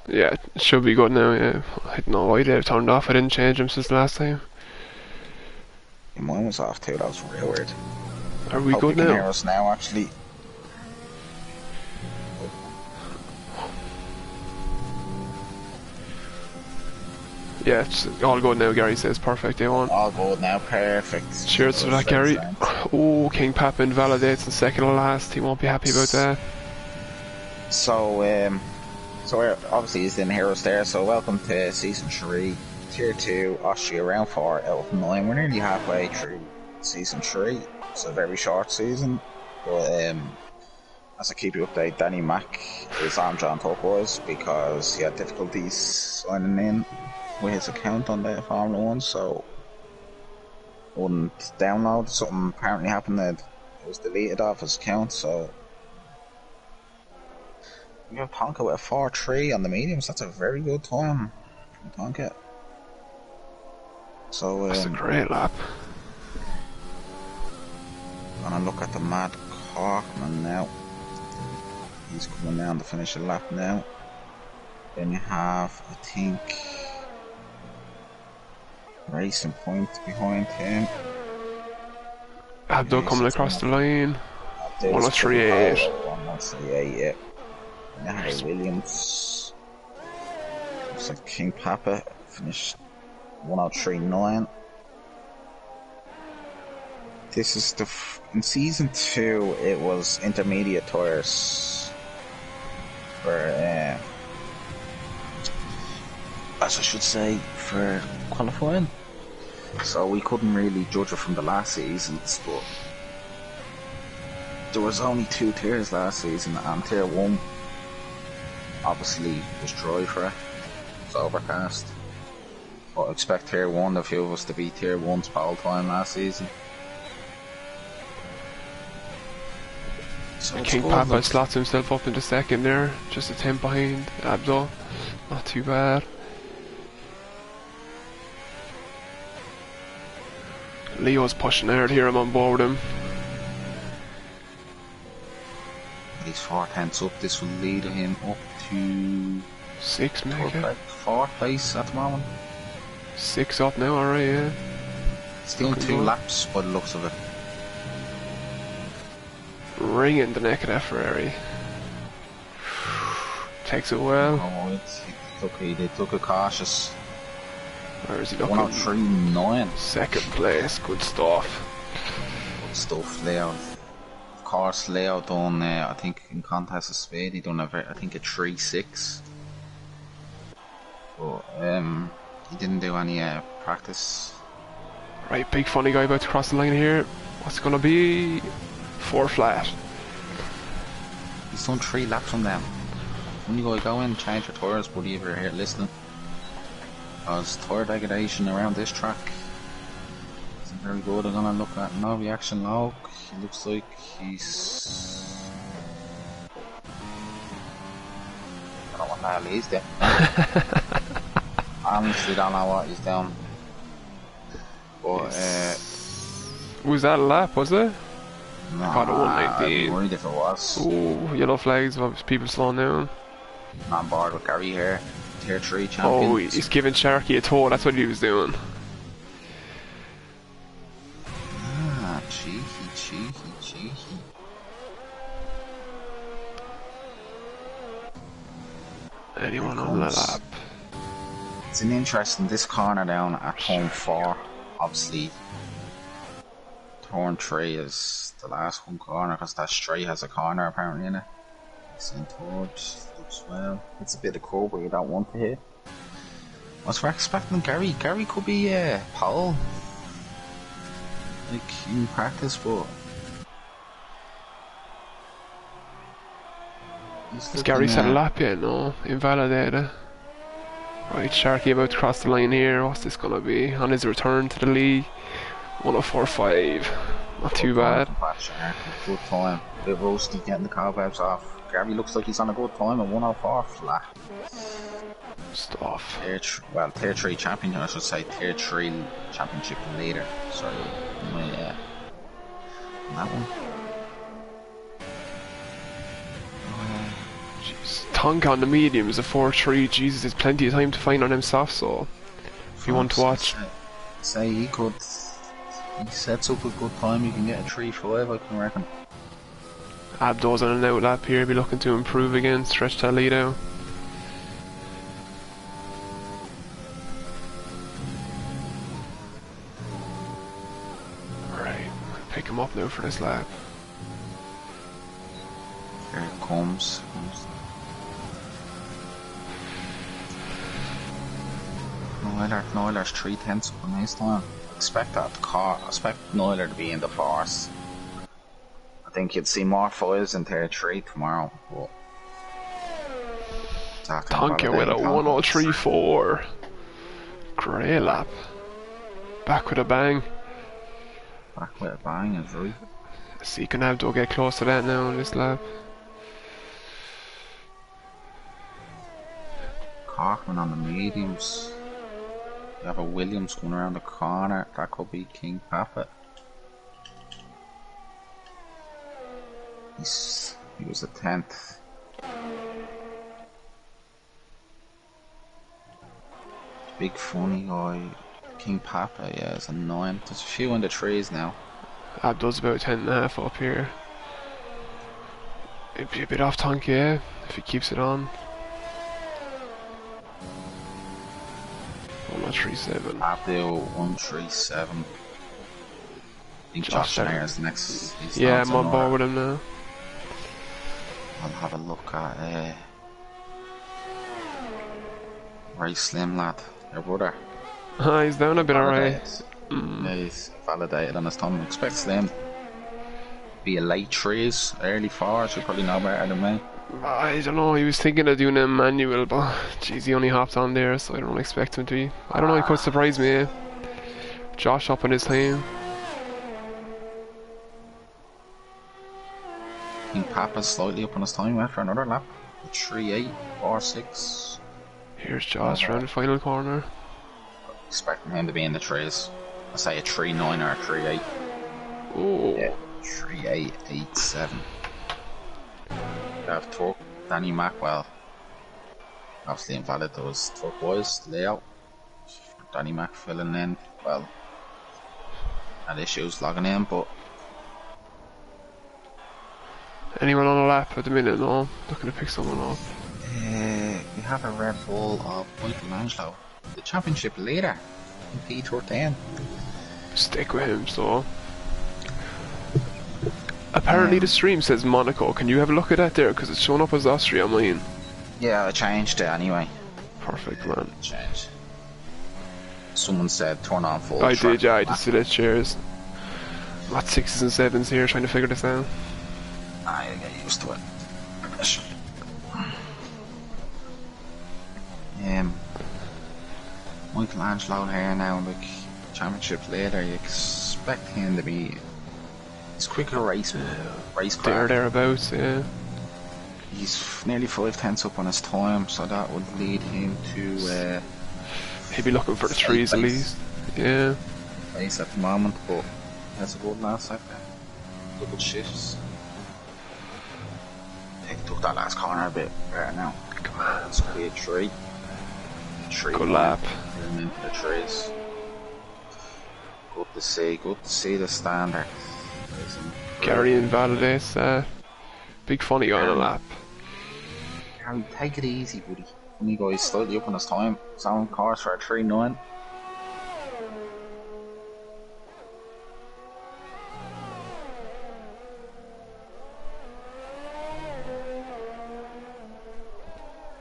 Yeah, it should be good now, yeah. I don't know why they've turned off. I didn't change them since the last time. Yeah, mine was off too, that was real weird. Are we Hope good you can now? hear us now, actually. Yeah, it's all good now, Gary says. Perfect, day one. All good now, perfect. Cheers to that, Gary. Oh, King Papa invalidates in second to last. He won't be happy about that. So we're obviously he's didn't hear us there, so welcome to Season 3, Tier 2, Austria, Round 4 out of 9. We're nearly halfway through Season 3. It's a very short season, but as I keep you updated, Danny Mack is on John Turquoise because he had difficulties signing in with his account on the Formula 1, so wouldn't download. Something apparently happened that it was deleted off his account, so we have Tonka with a 4.3 on the mediums. That's a very good time from Tonka. So That's a great lap. Gonna look at the Mad Corkman now. He's coming down to finish the lap now. Then you have, I think, Racing Point behind him. Abdo coming across the line. 1038. 1038, yeah. And then Harry Williams. Looks like King Papa finished 1039. This is in season 2 it was intermediate tires for as I should say for qualifying, so we couldn't really judge it from the last seasons, but there was only 2 tiers last season, and tier 1 obviously was dry for it. It's overcast, but I expect tier 1, a few of us to be tier 1's pole time last season. So King Papa slots himself up into second there, just a 10 behind Abdo. Not too bad. Leo's pushing hard here, I'm on board with him. He's 4 tenths up, this will lead him up to 6 maybe. 4th place at the moment. 6 up now, alright, yeah. He's doing 2 laps by the looks of it. Ringing the neck of that Ferrari. Takes it well. Oh, they took it cautious. Where is he looking? 103.9. Second place, good stuff. Good stuff, layout. Of course, layout done, I think in contest of speed, he done I think a 3.6. But he didn't do any practice. Right, big funny guy about to cross the line here. What's it gonna be? 4 flat. He's done 3 laps on them. When you go in, change your tyres, buddy, if you're here listening. Because tyre degradation around this track isn't very good. I'm gonna look at no reaction log. He looks like he's... I don't know what the hell he's doing. I honestly don't know what he's doing. But was that a lap, was it? Nah, Got a 119. I'd be worried if it was. Ooh, yellow flags of people slowing down. I'm on board with Gary here. Tier 3 champion. Oh, he's giving Sharky a toe, that's what he was doing. Ah, cheeky. Anyone on the lap? It's an interesting, this corner down at turn 4, obviously. Turn 3 is the last one corner because that straight has a corner apparently in it. It's in third, looks well. It's a bit of curve where you don't want to hit. What's we're expecting Gary? Gary could be pole. Like in practice, but Has Gary set a lap yet? No, invalidated. Right, Sharky about to cross the line here. What's this gonna be? On his return to the league, 104.5. Not too bad. Good time. Bit roasty getting the cobwebs off. Gary looks like he's on a good time at 104 flat. Stuff. Tier 3 champion, I should say. Tier 3 championship leader. Sorry. That one. Jeez. Tonka on the mediums, a 4-3. Jesus, there's plenty of time to find on them soft, so if you want to watch. Say he could. He sets up a good time, you can get a 3-5, I can reckon. Abdo's on an out lap here, be looking to improve again, stretch that lead out. Right, pick him up now for this lap. Here it comes. Noiler's 3/10 up on his time. Expect that car. Expect Noiler to be in the force. I think you'd see more fives in tier 3 tomorrow. But Tonka with a 103.4. Great lap. Back with a bang. Back with a bang is right. See, you can have to get close to that now in this lap. Cockman on the mediums. You have a Williams going around the corner. That could be King Papa. He was the 10th. Big funny guy. King Papa, yeah, is a 9. There's a few in the trees now. Abdo's about 10.5 up here. It'd be a bit off Tonka, yeah, if he keeps it on. 137. Abdo 137. I think Josh Ayer's next. Yeah, I'm on board with him now. I'll have a look at Ray Slim lad, your brother. He's down a bit alright. Yeah, he's validated on his time. Expect Slim be a late 3s, early 4s. You probably know better than me. I don't know, he was thinking of doing a manual, but jeez, he only hopped on there, so I don't expect him to be. I don't know, he could surprise me, eh? Josh up on his time. I think Papa's slightly up on his time after another lap. 3.8, 4.6. Here's Josh around the final corner. Expecting him to be in the 3s. I say a 3.9 or a 3.8. Oh. Yeah, 3.8, 8.7. You have Turk, Danny Mackwell. Obviously invalid those turquoise layout. Danny Mac filling in, well, had issues logging in, but anyone on a lap at the minute? No, looking to pick someone up. we have a Red Bull of Michelangelo, the championship leader in P13. Stick with him, so. Apparently the stream says Monaco. Can you have a look at that there? Because it's showing up as Austria on mine. Yeah, I changed it anyway. Perfect, man. Changed. Someone said turn on full. I did, yeah, I just did it. Cheers. I'm at 6s and 7s here trying to figure this out. I get used to it. Michelangelo here now, like championship leader. You expect him to be. He's quicker racecraft. Thereabouts, yeah. He's nearly 5/10 up on his time, so that would lead him to. He'd be looking for the 3s at least. Yeah. Pace at the moment, but that's a good last sector. Double shifts. He took that last corner a bit better now. Come on, let's create 3. Good lap. Him into the 3s. Good to see the standard. Gary invalidates big funny guy on a lap. Gary, take it easy, buddy. Funny guy, slightly up on his time. He's on course for a 3.9.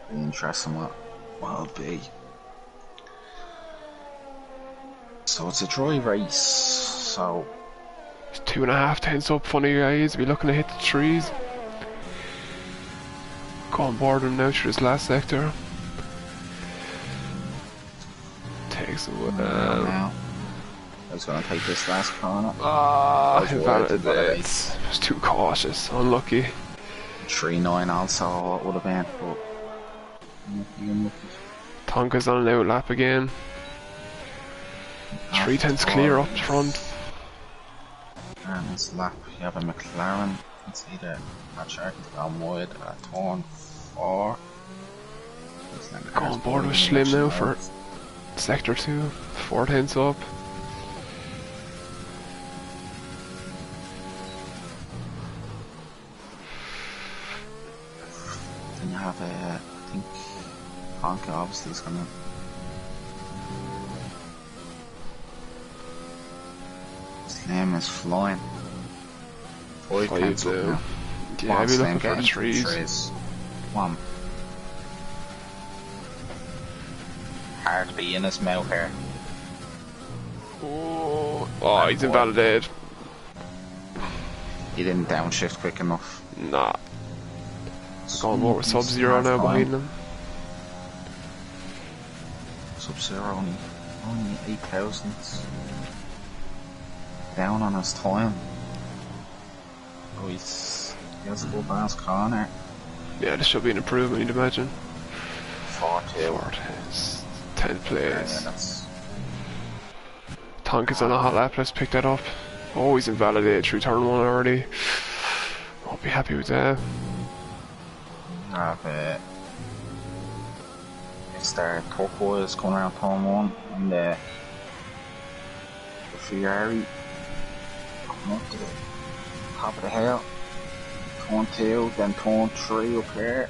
Be interesting what will be. So it's a dry race. So. 2.5 tenths up, funny guys. Be looking to hit the 3s. Go on board him now through this last sector. Takes away. Now. I was going to take this last corner. It was too cautious. Unlucky. 3.9 also would have been, but unlucky. Tonka's on an out lap again. 3 tenths clear up front. And this lap, you have a McLaren. It's either Patrick or Moyd or Thorn. 4. Go on board with Slim now for Sector 2. 4 tenths up. Then you have, I think, Honka obviously is gonna. Slim is flying. 5 tenths up now. Yeah, I'll be looking for the trees. Come on. Hard to be in his mouth here. Oh, he's invalidated. He didn't downshift quick enough. Nah. Going more with Sub-Zero now behind him. Sub-Zero only 8 thousandths. Down on his time. Oh, he has a good balance corner. Yeah, this should be an improvement, you'd imagine. 4-2. 10th place. Yeah, Tonk is on a hot lap, let's pick that up. Oh, he's invalidated through turn 1 already. I'll be happy with that. Have Mr. Turquoise coming around turn 1 and the Ferrari coming up to the top of the hill. Turn 2, then turn 3 up here.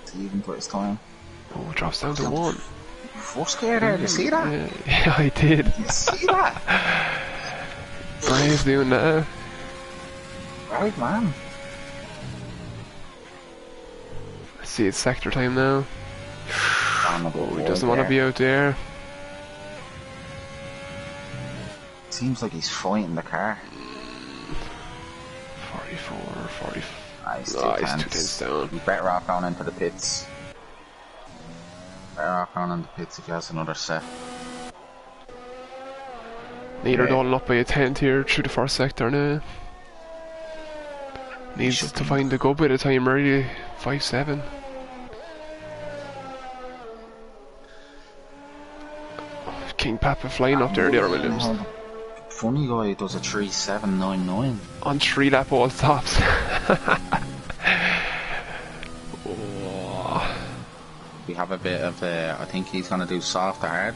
It's even for his time. Oh, it drops down to 1. First gear there, did you see that? Yeah, I did. Did you see that? Brave doing that. Right, man. Let's see, it's sector time now. Oh, he doesn't want to be out there. Seems like he's fighting the car. 44, 45. Nice, Oh, he's 2 tenths down. He's better off going into the pits. Better off going into the pits if he has another set. Neither doling up by a 10th here through the first sector now. Needs to find a good bit of time really. 5-7. King Papa flying up there, the other Williams. Funny guy does a 3.799 on 3 lap all stops. We have a bit of I think he's gonna do soft or hard.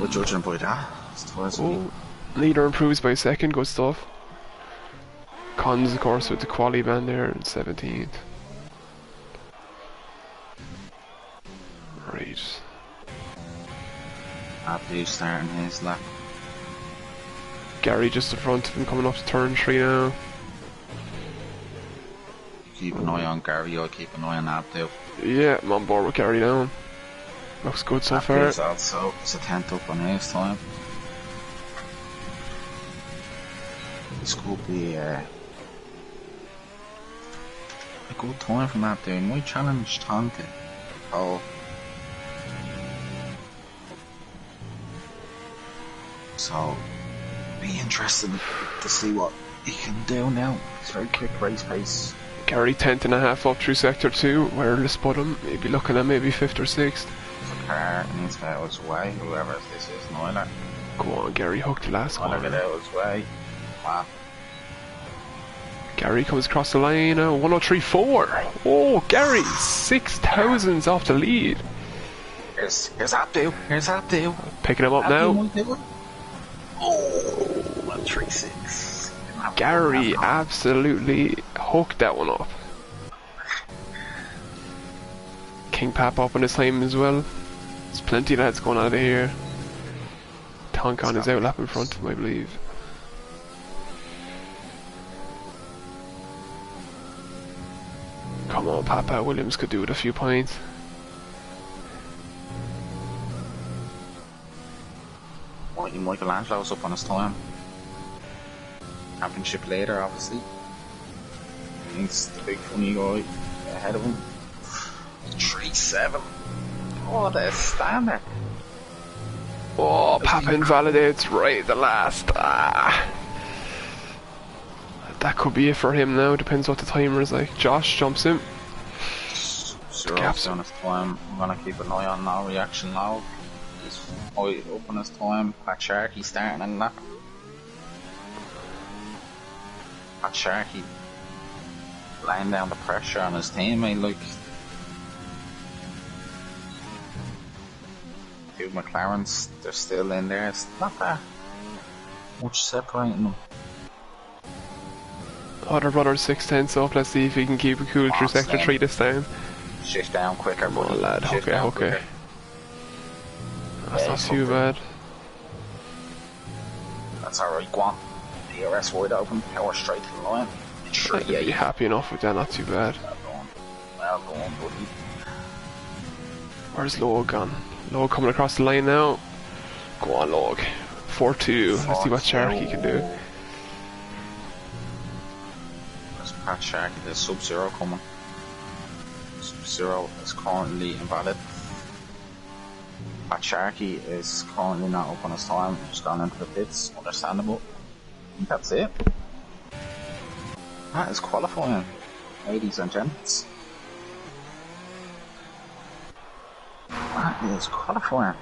We're judging by that. Leader improves by a second, good stuff. Cons of course with the quali band there in 17th. Right. Abdu starting his lap. Gary just in front of him coming up to turn 3 now. Keep an eye on Gary, I'll keep an eye on Abdu. Yeah, I'm on board with Gary now. Looks good so far. Abdu's also, it's a 10th up on his time. This could be a good time from Abdu. He might challenge Tonka. Oh. So, be interested to see what he can do now. It's very quick race pace. Gary 10th and a half up through sector 2, where to spot him, maybe looking at maybe 5th or 6th. The car needs to get out of his way, whoever this is, Noila. Go on, Gary hooked the last one. Get out of his way. Wow. Gary comes across the line, 103.4. Oh, Gary, 6 thousandths off the lead. Here's Abdu. Here's Abdu. Picking him up now. Oh, 136. Gary absolutely hooked that one up. King Pap up on his time as well. There's plenty of lads going out of here. Tonkan is out lap in front of him, I believe. Come on, Papa. Williams could do with a few points. Michelangelo's up on his time. Championship later, obviously. He's the big funny guy ahead of him. 3.7. Oh, the standard. Oh, Papa invalidates right at the last. That could be it for him now. Depends what the timer is like. Josh jumps in. Zero's on his time. I'm gonna keep an eye on no reaction now. He's high up on his time. Pat Sharkey starting in that. Pat Sharkey laying down the pressure on his teammate, like. Two McLarens, they're still in there. It's not that much separating them. Other brother 6 tenths up. Let's see if he can keep it cool through sector 3 this time. Shift down quicker, Come on, buddy. lad. Shift Okay, down okay. quicker. That's not too bad. That's alright, go on. DRS wide open, power straight to the line. I'd be happy enough with that, not too bad. Well done, buddy. Where's Log gone? Log coming across the line now. Go on, Log. 4-2. Let's see what Sharky can do. There's Pat Sharky, there's Sub-Zero coming. Sub-Zero is currently invalid. Pat Sharky is currently not up on his time, just gone into the pits, understandable. I think that's it. That is qualifying, ladies and gents. That is qualifying.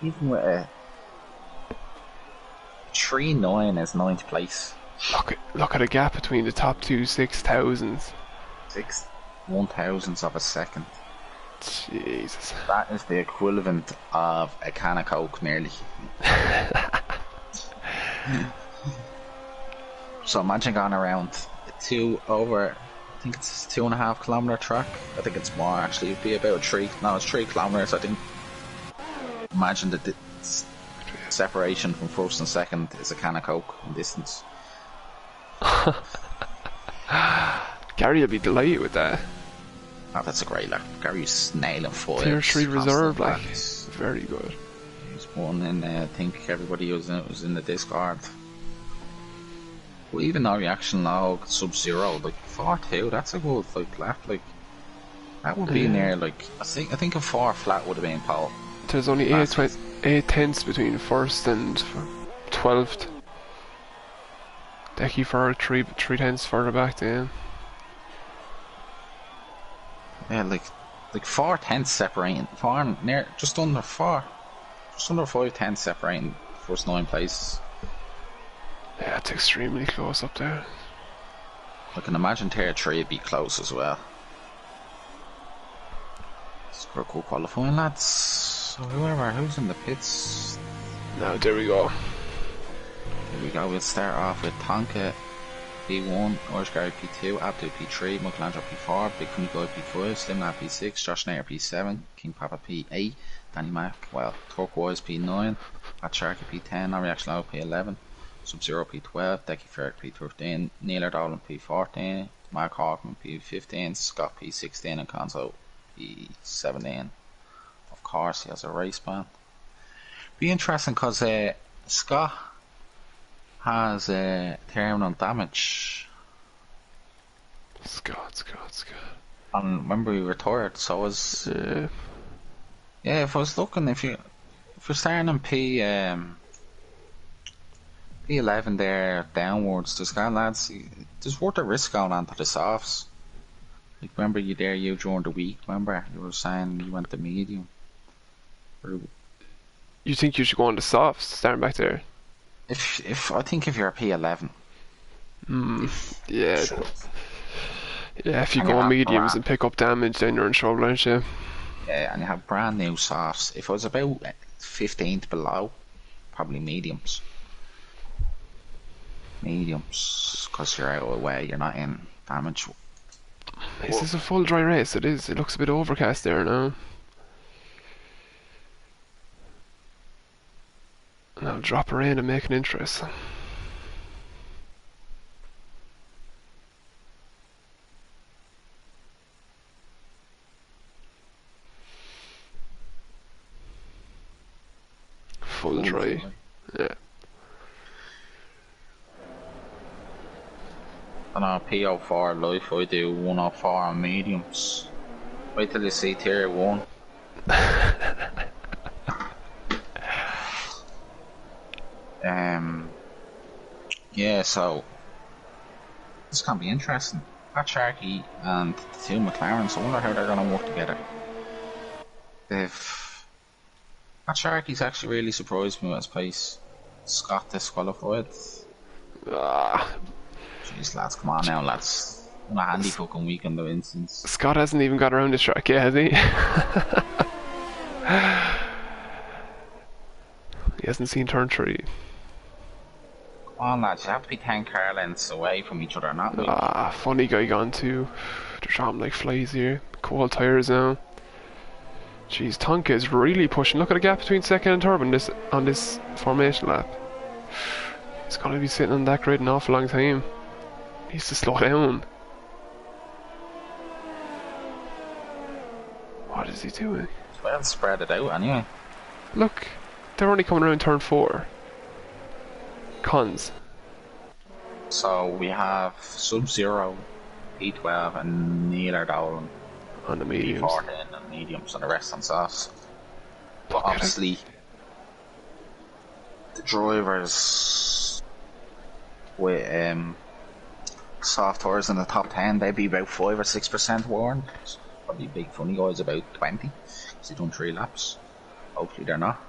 Even with a 3-9 is 9th place. Look at the gap between the top two 6,000s. 6/1000s of a second. Jesus. That is the equivalent of a can of Coke, nearly. So imagine going around I think it's 2.5 kilometre track. I think it's more actually. It'd be about 3. No, it's 3 kilometres. I think. Imagine the separation from first and second is a can of Coke in distance. Gary will be delighted with that. Oh, that's a great lap. Gary's nailing 4. Tier 3 reserve, like, very good. He's one, and I think everybody was in the Discord. Well, even no reaction now, Sub-Zero, like 4-2, that's a good lap. Like that would be in there. Like I think a 4 flat would have been pole. There's only 8 tenths between first and 12th. Decky for 3 tenths further back then. Yeah, like 4 tenths separating. Just under 5 tenths separating first 9 places. Yeah, it's extremely close up there. I can imagine Tier 3 would be close as well. It's a cool qualifying, lads. So who's in the pits? Now there we go. Here we go, we'll start off with Tonka P1, Irish Gary P2, Abdu P3, Michelangelo P4, Big Funny Guy P5, Slim Lad P6, Josh Nair P7, King Papa P8, Danny Mac, Turquoise P9, Pat Sharky P10, No Reaction Low P11, Sub-Zero P12, Decky Ferrick P13, Neil Dolan P14, Mark Hawkman P15, Scott P16 and Conzo P17. Of course he has a race ban. Be interesting because Scott has terminal damage. Scott. And remember he retired, so was yeah, if I was looking, if you're starting on P11 there downwards, there's lads, there's worth a risk going on to the softs. Like remember you during the week, remember you were saying you went to medium. You think you should go on the softs, starting back there? If I think if you're a P11. Yeah. Yeah, if you go on mediums and pick up damage, then you're in trouble, aren't you? Yeah, and you have brand new softs. If I was about 15th below, probably mediums. Because you're out of the way, you're not in damage. This is a full dry race, it is. It looks a bit overcast there now. And I'll drop her in and make an interest. Full dry. Yeah. On our P04 life, I do 104 on mediums. Wait till you see tier 1. Yeah, so this can be interesting. Pat Sharky and the two McLarens, I wonder how they're going to work together. If Pat Sharky's actually really surprised me with his pace. Scott disqualified. Jeez, lads, come on now, lads. On a handy fucking week on the instance. Scott hasn't even got around the track yet, has he? He hasn't seen turn 3. Come on, lads, you have to be 10 car lengths away from each other, not me. Ah, funny guy gone too. They're dropping like flies here. Cold tyres now. Jeez, Tonka is really pushing. Look at the gap between second and third on this formation lap. He's gonna be sitting on that grid an awful long time. He needs to slow down. What is he doing? Well, spread it out anyway. Look, they're only coming around turn 4. Cons. So we have Sub-Zero, P12 and Neil Dolan. On the mediums. P14 and mediums and the rest on softs. But obviously, the drivers with soft tires in the top 10, they'd be about 5 or 6% worn. Probably big funny guys about 20 because they've done 3 laps. Hopefully they're not.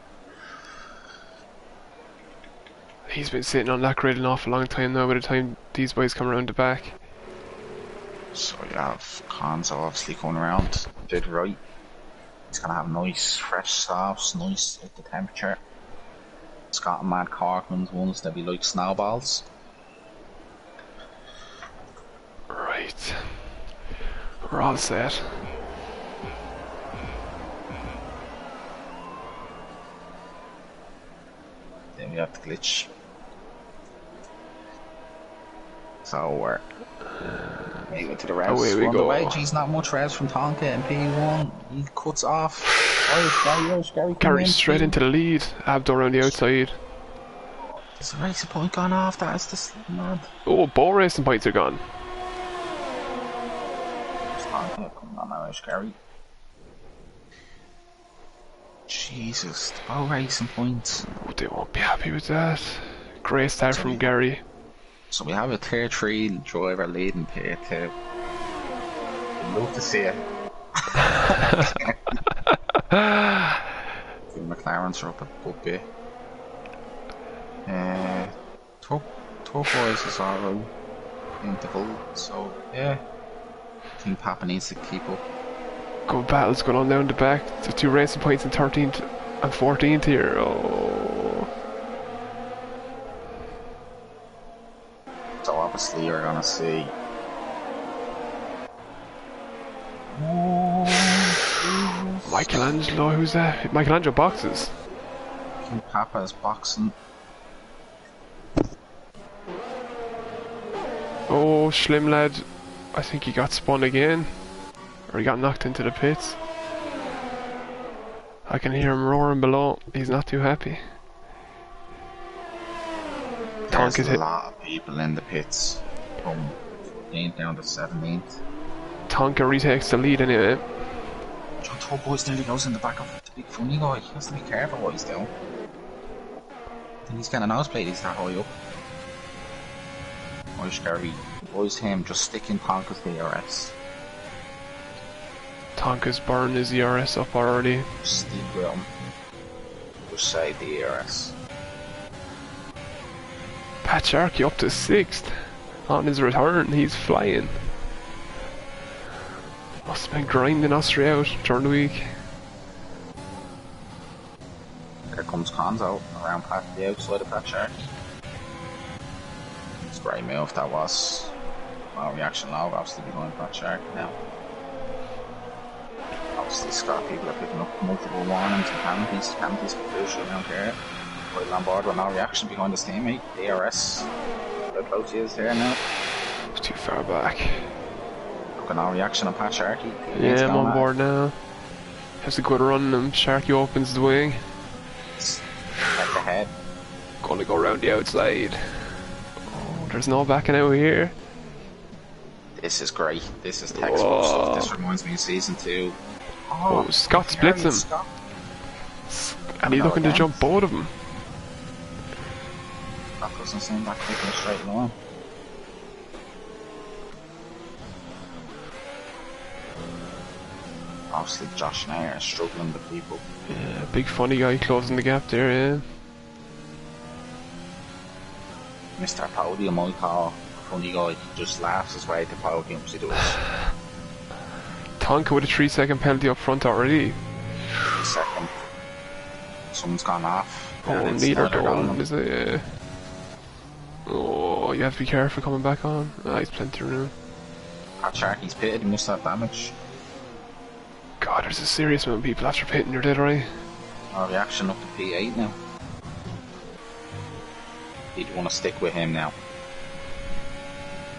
He's been sitting on that grid an awful long time now by the time these boys come around the back. So you have Cons obviously coming around, did right. He's gonna have nice fresh softs, nice up the temperature. Scott and Matt Corkman's ones, they'll be like snowballs. Right. We're all set. Then we have the glitch. So we're maybe to the revs. Away we go. Geez, not much revs from Tonka and P1. He cuts off. Carries straight into the lead. Abdo around the outside. Is the racing point gone off? That is the slim man. Oh, both racing points are gone. Tonka coming on now, Gary. Jesus, the bow racing points. Oh, they won't be happy with that. Great start from Gary. So we have a tier 3 driver leading tier 2. I'd love to see it. The McLarens are up a good bit. Turquoise is alright. Interval, so yeah. I think Papa needs to keep up. Good battles going on down the back. The 2 racing points in 13th and 14th here. Oh. So obviously you're gonna see. Michelangelo, who's that? Michelangelo boxes. King Papa is boxing. Oh, Slim lad. I think he got spun again. Or he got knocked into the pits. I can hear him roaring below. He's not too happy. There's a lot of people in the pits from 8th down to 17th. Tonka retakes the lead anyway. John Turquoise nearly goes in the back of the big funny guy. He has to be careful what he's doing. I think he's getting a nosebleed, he's that high up. Irish Gary, boys him, just stick in Tonka's DRS. Tonka's burned his ERS up already. Stick with him. Just say DRS. Pat Sharkey up to 6th. On his return, he's flying. Must have been grinding Austria out during the week. There comes Conzo around Pat, the outside of Pat Sharkey. It's a great move that was. Well, reaction log obviously behind Pat Sharkey now. Obviously Scott people are picking up multiple warnings and penalties. Penalties are crucial around here. Right on board with no reaction behind his teammate. DRS. How close he is here now. It's too far back. Look at no reaction on Pat Sharkey. Yeah, I'm on board now. Has a good run and Sharkey opens the wing. Head to head. Gonna go round the outside. Oh, there's no backing out here. This is great. This is textbook stuff. This reminds me of season 2. Oh, Scott splits him. And he's looking to jump both of them. That doesn't seem back taking a straight line. Obviously Josh and I are struggling to keep up. Yeah, big funny guy closing the gap there, yeah. Mr. Podium I call. Funny guy just laughs his way to podiums, he does. Tonka with a 3-second penalty up front already. 3 second. Someone's gone off. Oh, neither going, is it? Oh, you have to be careful coming back on. Ah, he's plenty of room. Pat Sharkey's pitted, he must have damage. God, there's a serious amount of people after pitting, you're dead right. Oh, reaction up to P8 now. You'd want to stick with him now.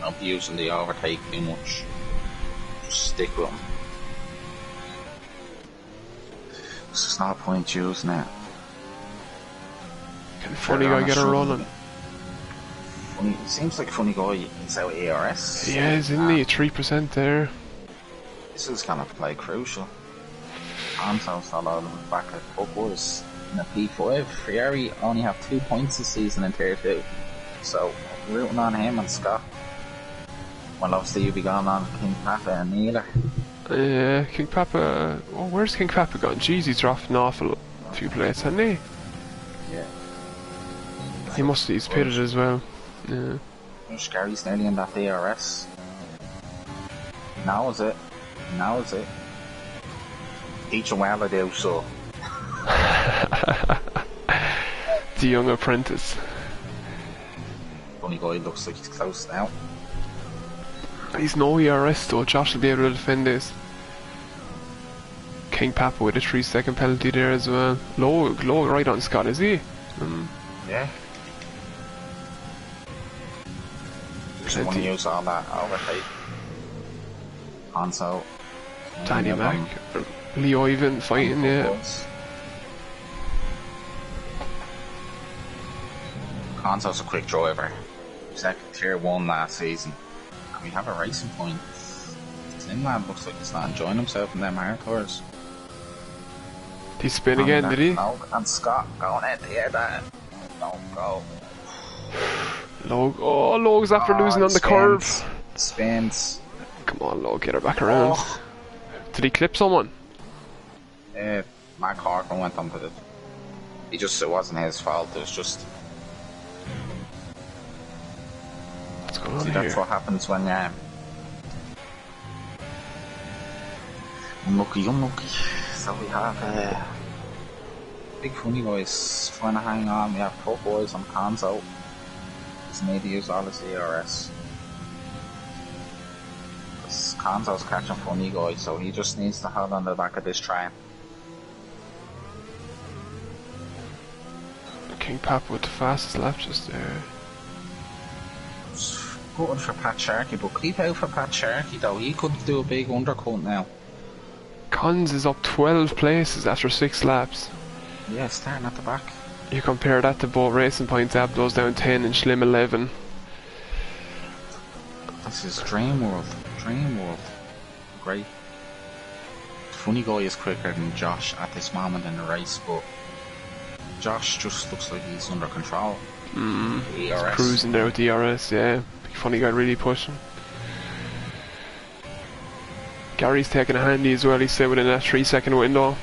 Don't be using the overtake too much. Just stick with him. There's no point using it. Can Funny Guy get a run? Funny, it seems like Funny Guy is out ARS. Yeah, isn't he? 3% there. This is going to play crucial. Ansel's all over the back at Buckwoods in a P5. Frieri only have 2 points this season in Tier 2. So, rooting on him and Scott. Well, obviously you'll be going on King Papa and Neela. Yeah, King Papa... Oh, where's King Papa gone? Jeez, he's dropped an awful few plates, hasn't he? Yeah. He must have, he's pitted as well. Yeah. Gary's nearly in that DRS. Now is it. Now is it. Teach him well I do, so. The young apprentice. Funny Guy looks like he's close now. He's no ERS though, Josh will be able to defend this. King Papa with a 3-second penalty there as well. Low right on Scott, is he? Yeah. Just want to use all that overtake. Hanso. Danny Mac. Leo even fighting, yeah. Hanso's a quick driver. Second Tier 1 last season. And we have a racing point. Slim Lad looks like he's not enjoying himself in them hard tours. Did he spin again, did he? No, and Scott going out there, that. Don't go. Logue's after losing on the curve. Spins. Come on, Logue, get her back around. Oh. Did he clip someone? Mark Hartman went onto it. It wasn't his fault, it was just... What's going on here? That's what happens when unlucky. So we have Big Funny Boys trying to hang on. We have Puck Boys on Conzo. He's made to use all his ERS. Conzo's catching Funny Guy, so he just needs to hold on the back of this train. King Papa with the fastest lap just there. Good for Pat Sharkey, but keep out for Pat Sharkey though. He could do a big undercut now. Cons is up 12 places after 6 laps. Yeah, starting at the back. You compare that to both Racing Points, Abdo's down 10 and Schlim 11. This is Dream World. Great. Funny Guy is quicker than Josh at this moment in the race, but Josh just looks like he's under control. He's cruising there with the ERS, yeah. Big Funny Guy really pushing. Gary's taking a handy as well, he's still within that 3-second window.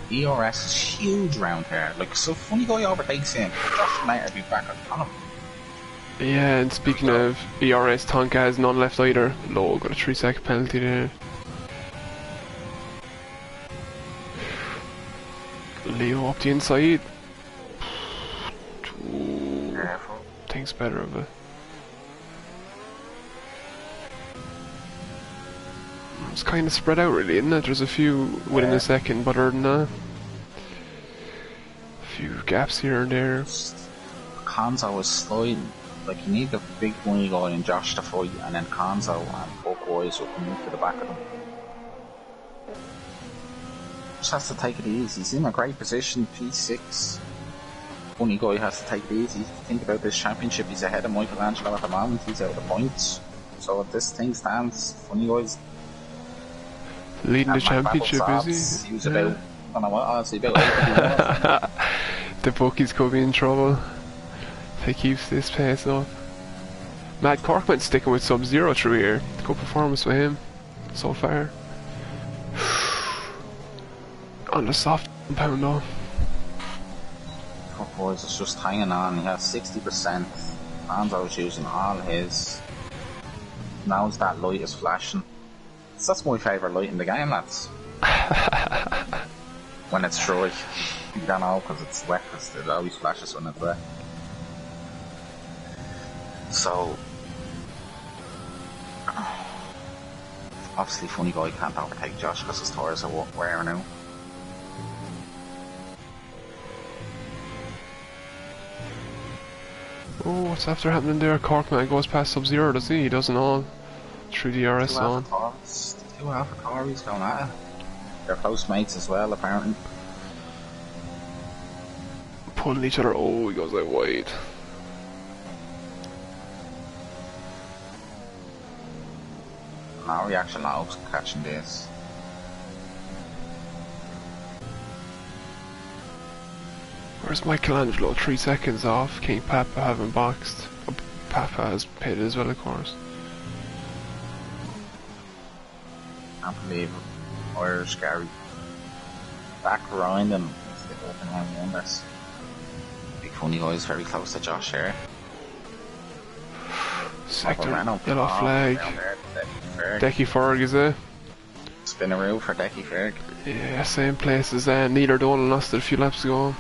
ERS is huge round here. Like, so Funny Guy overtakes him. Josh might be back on him. Yeah, and speaking of ERS, Tonka has none left either. Low, got a 3-second penalty there. Leo up the inside. Careful. Thinks better of it. It's kind of spread out really, isn't it? There's a few within a second, but other than that, a few gaps here and there. Konzo was sliding. Like, you need the Big Funny Guy and Josh to fight, and then Konzo and Buckwise will come to the back of them. Just has to take it easy. He's in a great position, P6. Funny Guy has to take it easy. Think about this championship, he's ahead of Michelangelo at the moment, he's out of the points. So if this thing stands, Funny Guy's leading the championship, is he? He was about, I don't know what, honestly, about 80. The bookies could be in trouble if he keeps this pace up. Matt Corkman's sticking with Sub-Zero through here. Good performance for him so far. On the soft pound though. boys is just hanging on. He has 60%. Manzo's using all his. Now's that light is flashing. So that's my favourite light in the game, lads. When it's dry. You don't know because it's wet, because it always flashes when it's wet. So, obviously Funny Guy can't overtake Josh because his tyres are wearing out. Oh, what's after happening there? Corkman goes past Sub-Zero, does he? He doesn't all through the RS zone. Two AlphaTauris going at it. They're close mates as well, apparently. Pulling each other. Oh, he goes out wide. No reaction, no catching this. Where's Michelangelo? 3 seconds off. King Papa having boxed. Oh, Papa has pitted as well, of course. Can't believe Irish Gary back grinding. He's the open line wonders. Big Funny Guy is very close to Josh here. Sector, yellow flag. Decky Ferg, is it? Spinaroo for Decky Ferg. Yeah, same place as Neither Dolan lost it a few laps ago.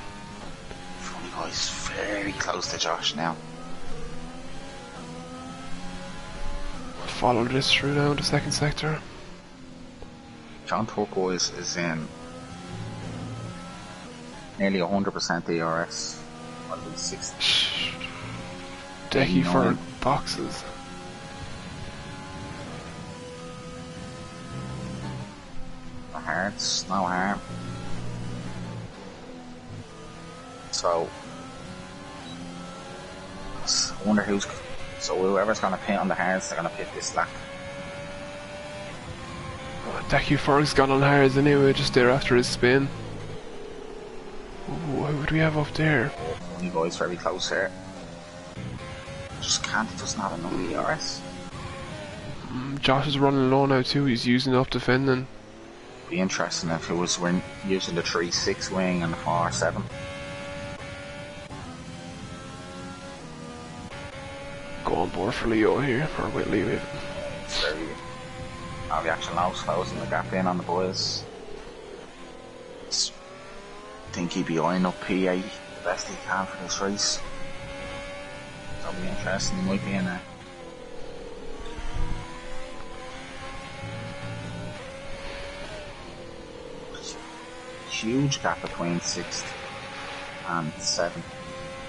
Funny Guy's very close to Josh now. Follow this through now, the second sector. John Turquoise is in nearly 100% DRS. At least 60. Decky Ferg boxes. No hearts, no harm. So, I wonder who's. So, whoever's going to pit on the hards, they're going to pit this lap. Decky Ferg's gone on hards anyway, just there after his spin. Ooh, who would we have up there? Funny Guy's very close here. Just can't, he doesn't have enough DRS. Josh is running low now too, he's using up defending. Be interesting if it was when using the 3-6 wing and the 4-7. Go on board for Leo here, or wait, leave it. Now the action now's closing the gap in on the boys. I think he'd be eyeing up PA the best he can for this race. That'll be interesting, he might be in a huge gap between 6th and 7th.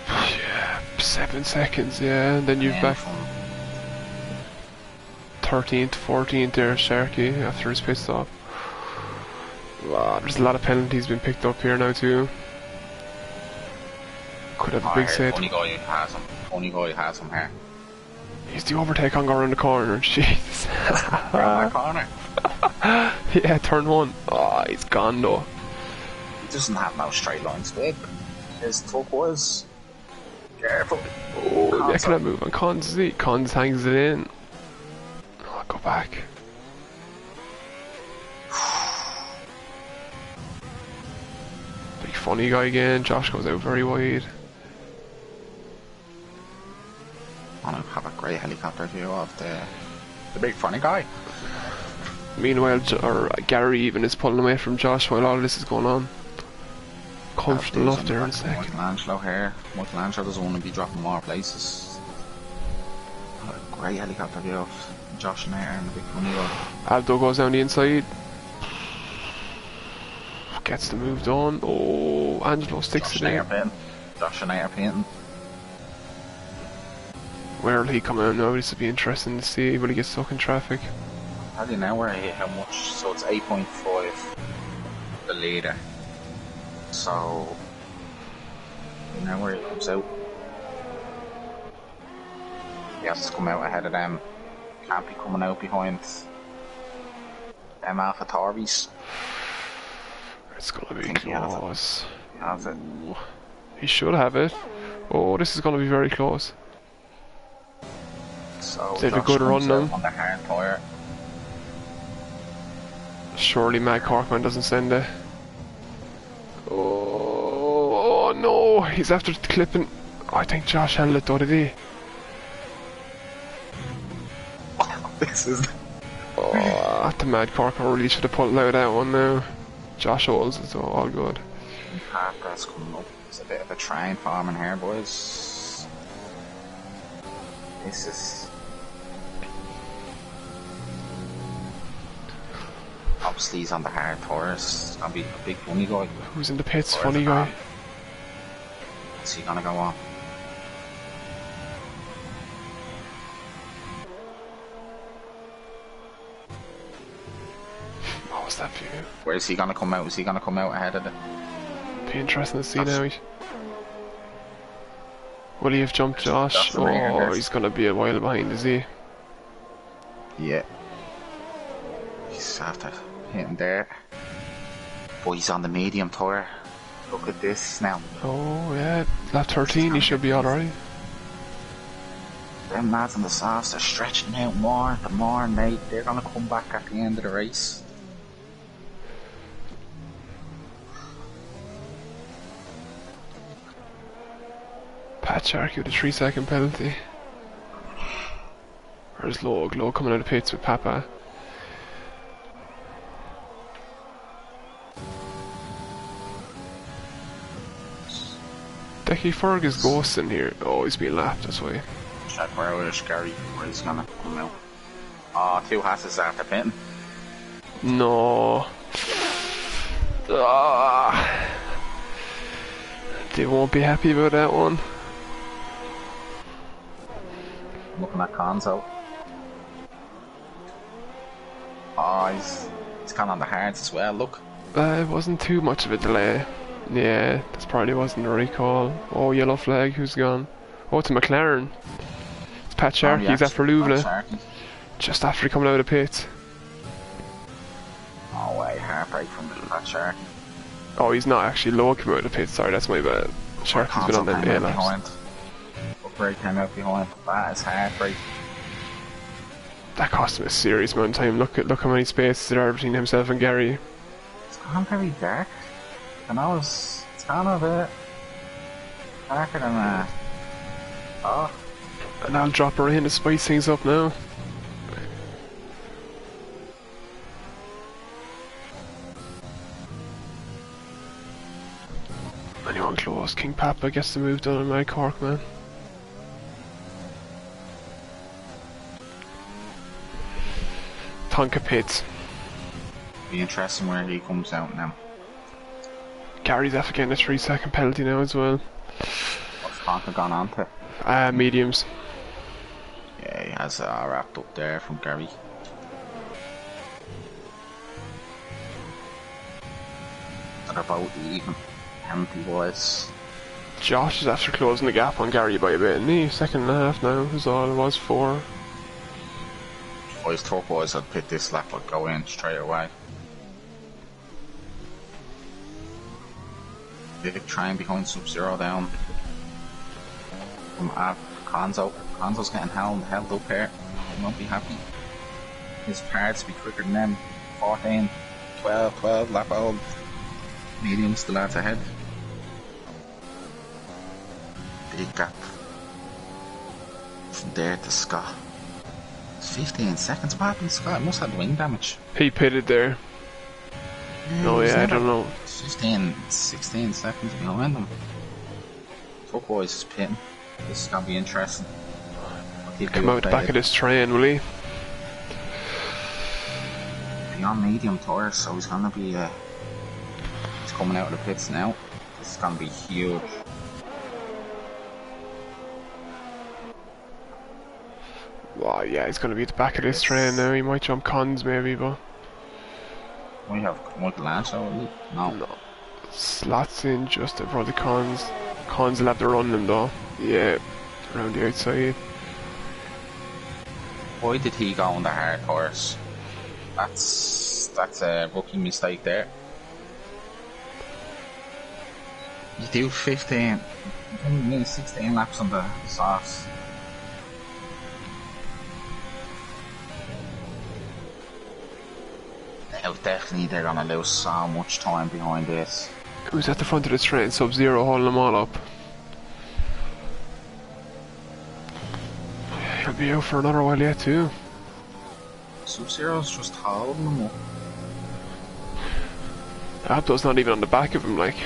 Yeah, 7 seconds, yeah, and then you've back 13th, 14th there, Sharky, after his pit stop. Wow, there's a lot of penalties being picked up here now too. Could have a big set. Funny Guy has him. Funny Guy has him here. He's the overtake on going around the corner, Jesus. Around the corner. Yeah, turn 1. Oh, he's gone though. He doesn't have no straight line speed. His Turquoise. Careful. Oh, yeah, can I move on Cons? Cons hangs it in. Oh, go back. Big Funny Guy again. Josh goes out very wide. I don't have a great helicopter view of the Big Funny Guy. Meanwhile, Gary even is pulling away from Josh while all this is going on. Comfortable off there in a second. Michelangelo here. Michelangelo doesn't want to be dropping more places. What a great helicopter view of Josh and there and the Big Funny Guy. Aldo goes down the inside. Gets the move done. Oh, Angelo sticks it in. Josh and I are painting. Where will he come out now? This will be interesting to see. Will he get stuck in traffic? How do you know where he how much? So it's 8.5 the leader. So you know where he comes out. He has to come out ahead of them. Can't be coming out behind them AlphaTauris. It's gonna be close. He has it. He should have it. Oh, this is gonna be very close. So they have a good run now. On the hard tire. Surely Matt Corkman doesn't send it. Oh no, he's after clipping. Oh, I think Josh held it though, did he? This is. Oh, the Mad Corker really should have pulled out that one now. Josh holds it, so all good. Harper's coming up. It's a bit of a trying farm in here, boys. This is. Obviously, he's on the hard tours. It's gonna be a big funny guy. Who's in the pits? Or Funny guy. Is he gonna go on? What was that view? Where is he gonna come out? Is he gonna come out ahead of it? Be interesting to see now. Will he have jumped Josh? Oh, he's gonna be a while behind, is he? Yeah. He's after hitting there. But he's on the medium tour. Look at this now. Oh, yeah. Lap 13, he should be alright. Them lads on the softs are stretching out more. The more they're gonna come back at the end of the race. Pat Sharkey with a 3-second penalty. There's Low coming out of pits with Papa. Decky Ferg is ghosting here. Oh, he's being lapped, that's why. Check where Gary, where he's gonna come out. Oh, 2 hasses after pitting. No. Ah. They won't be happy about that one. Looking at Conzo. Oh, he's gone on the hards as well, look. It wasn't too much of a delay. Yeah, this probably wasn't the right call. Oh, yellow flag, who's gone? Oh, it's McLaren. It's Pat Sharkey, he's after Louvre. Just after coming out of pits. Oh, wait, heartbreak from Pat Sharkey. Oh, he's not actually. Low came out of pits, sorry, that's my bad. Sharkey's been on them A laps. Upgrade came out behind. That is heartbreak. That cost him a serious amount of time. Look how many spaces there are between himself and Gary. It's gone very dark. I know it's kind of a bit darker than that. Oh. And I'll drop her in to spice things up now. Anyone close? King Papa gets the move done in my Cork, man. Tonka pits. Be interesting where he comes out now. Gary's after getting a 3-second penalty now as well. What's Tonka gone on to? Mediums. Yeah, he has wrapped up there from Gary. They're about even. Empty boys. Josh is after closing the gap on Gary by a bit, isn't he? Second and a half now is all it was for. Boys, turquoise, I'd pit this lap, I'd go in straight away. Big trying behind Sub-Zero down. From Conzo. Conzo's getting held up here. He won't be happy. His parts be quicker than them. 14, 12 lap old. Mediums, the lads ahead. Big gap from there to Scott. It's 15 seconds. What happened to Scott? He must have wing damage. He pitted there. Oh yeah, I don't know. 15, 16 seconds behind him. Turquoise is pitting. This is gonna be interesting. Come out the back of this train, will he? Be on medium tour, so he's gonna be he's coming out of the pits now. This is gonna be huge. Wow, yeah, he's gonna be at the back of this train now. He might jump cons maybe, but We have Michael Lancho, will he? No. Slots in just before the cons. Cons will have to run them though. Yeah, around the outside. Why did he go on the hard horse? That's a rookie mistake there. You do 15, 16 laps on the sauce. Now definitely they're gonna lose so much time behind this. Who's at the front of the train? Sub-Zero holding them all up. He'll be out for another while yet too. Sub-Zero's just holding them up. Abdo's not even on the back of him, like.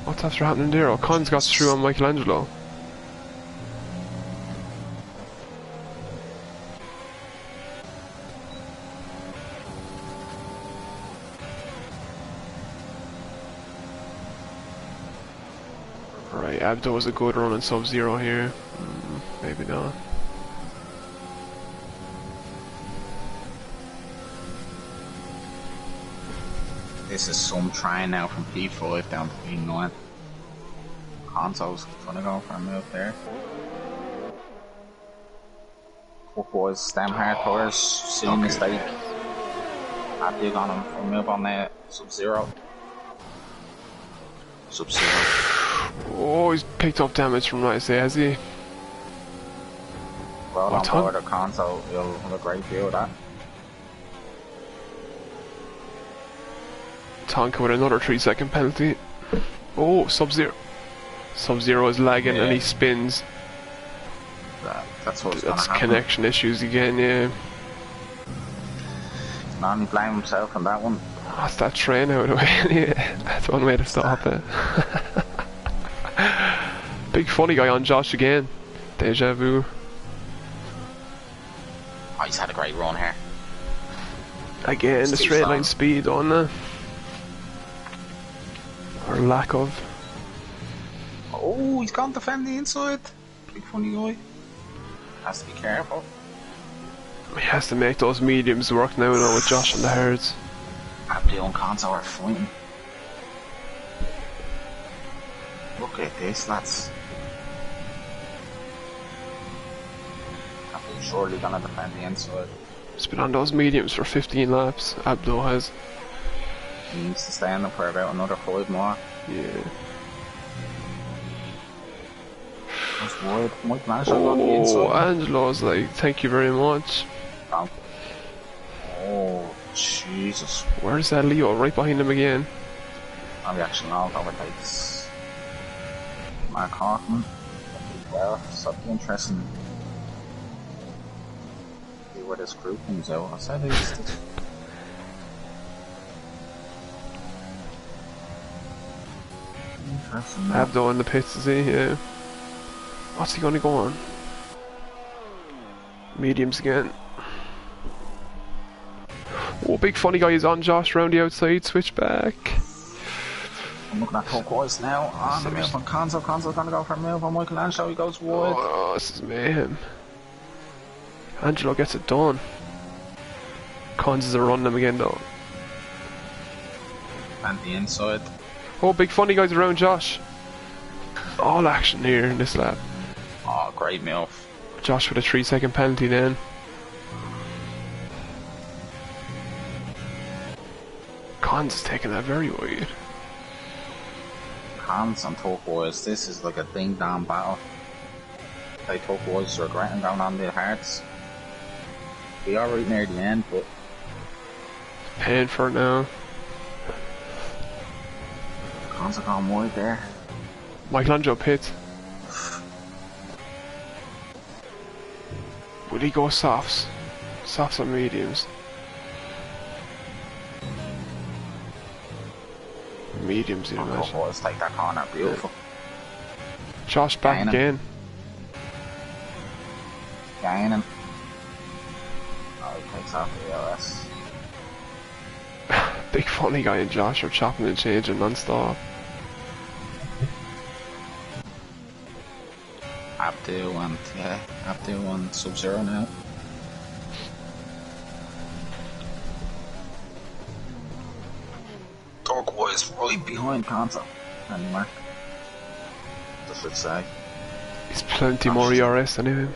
What's after happening there? Oh, Con's got through on Michelangelo. Right, Abdo was a good run in Sub-Zero here. Maybe not. This is some trying now from P5 down to P9. Console's gonna go for a move there. Up boys, stem hard tires, silly mistake. Abdo got him for a move on there, Sub-Zero. Sub-Zero. Oh, he's picked up damage from right there, has he? Well on board the console, you'll have a great view of that. Tonka with another 3-second penalty. Oh, Sub-Zero. Sub-Zero is lagging and he spins. That's what's gonna happen. Connection issues again, yeah. Not only blame himself on that one. That's that train out of the way. Yeah, that's one way to stop it. Big funny guy on Josh again. Deja vu. Oh, he's had a great run here. Again, the straight line speed on the. Or lack of. Oh, he's gone to defend the inside. Big funny guy. Has to be careful. He has to make those mediums work now though with Josh on the hards. Abdo and Konzo are fighting. Look at this, lads. Abdo's surely gonna defend the inside. He's been on those mediums for 15 laps. Abdo has. He needs to stay on them for about another 5 more. Yeah. That's wide. Michelangelo on the inside. Oh, Angelo's like, thank you very much. Oh, Jesus. Where's that Leo? Right behind him again. I'm actually not overtakes Mark Hartman. Well, so it'll be interesting. See where this group comes out. I said it's interesting. Abdo in the pits, is he? Yeah. What's he gonna go on? Mediums again. Oh, big funny guy is on Josh round the outside, switch back. I'm looking at turquoise now. On the move on Konzo. Konzo's gonna go for a move on Michelangelo. He goes wide. Oh, this is mayhem. Angelo gets it done. Cons is running him again though. And the inside. Oh, big funny guys around Josh. All action here in this lap. Oh, great move. Josh with a 3-second penalty then. Cons is taking that very wide. Cons and turquoise. This is like a ding-dong battle. They turquoise are regretting going on their hearts. We are right near the end, but Paying for it now. Cons are going wide there. Michelangelo pit. Will he go softs? Softs or mediums? Mediums, you'd imagine. Turquoise take that corner, beautiful. Josh back again. Gaining. Oh, he takes off the EOS. Big funny guy and Josh are chopping and changing non-stop. Abdo and Sub-Zero now. Turquoise right behind Konzo. And Mark. I should say. He's plenty more ERS than him.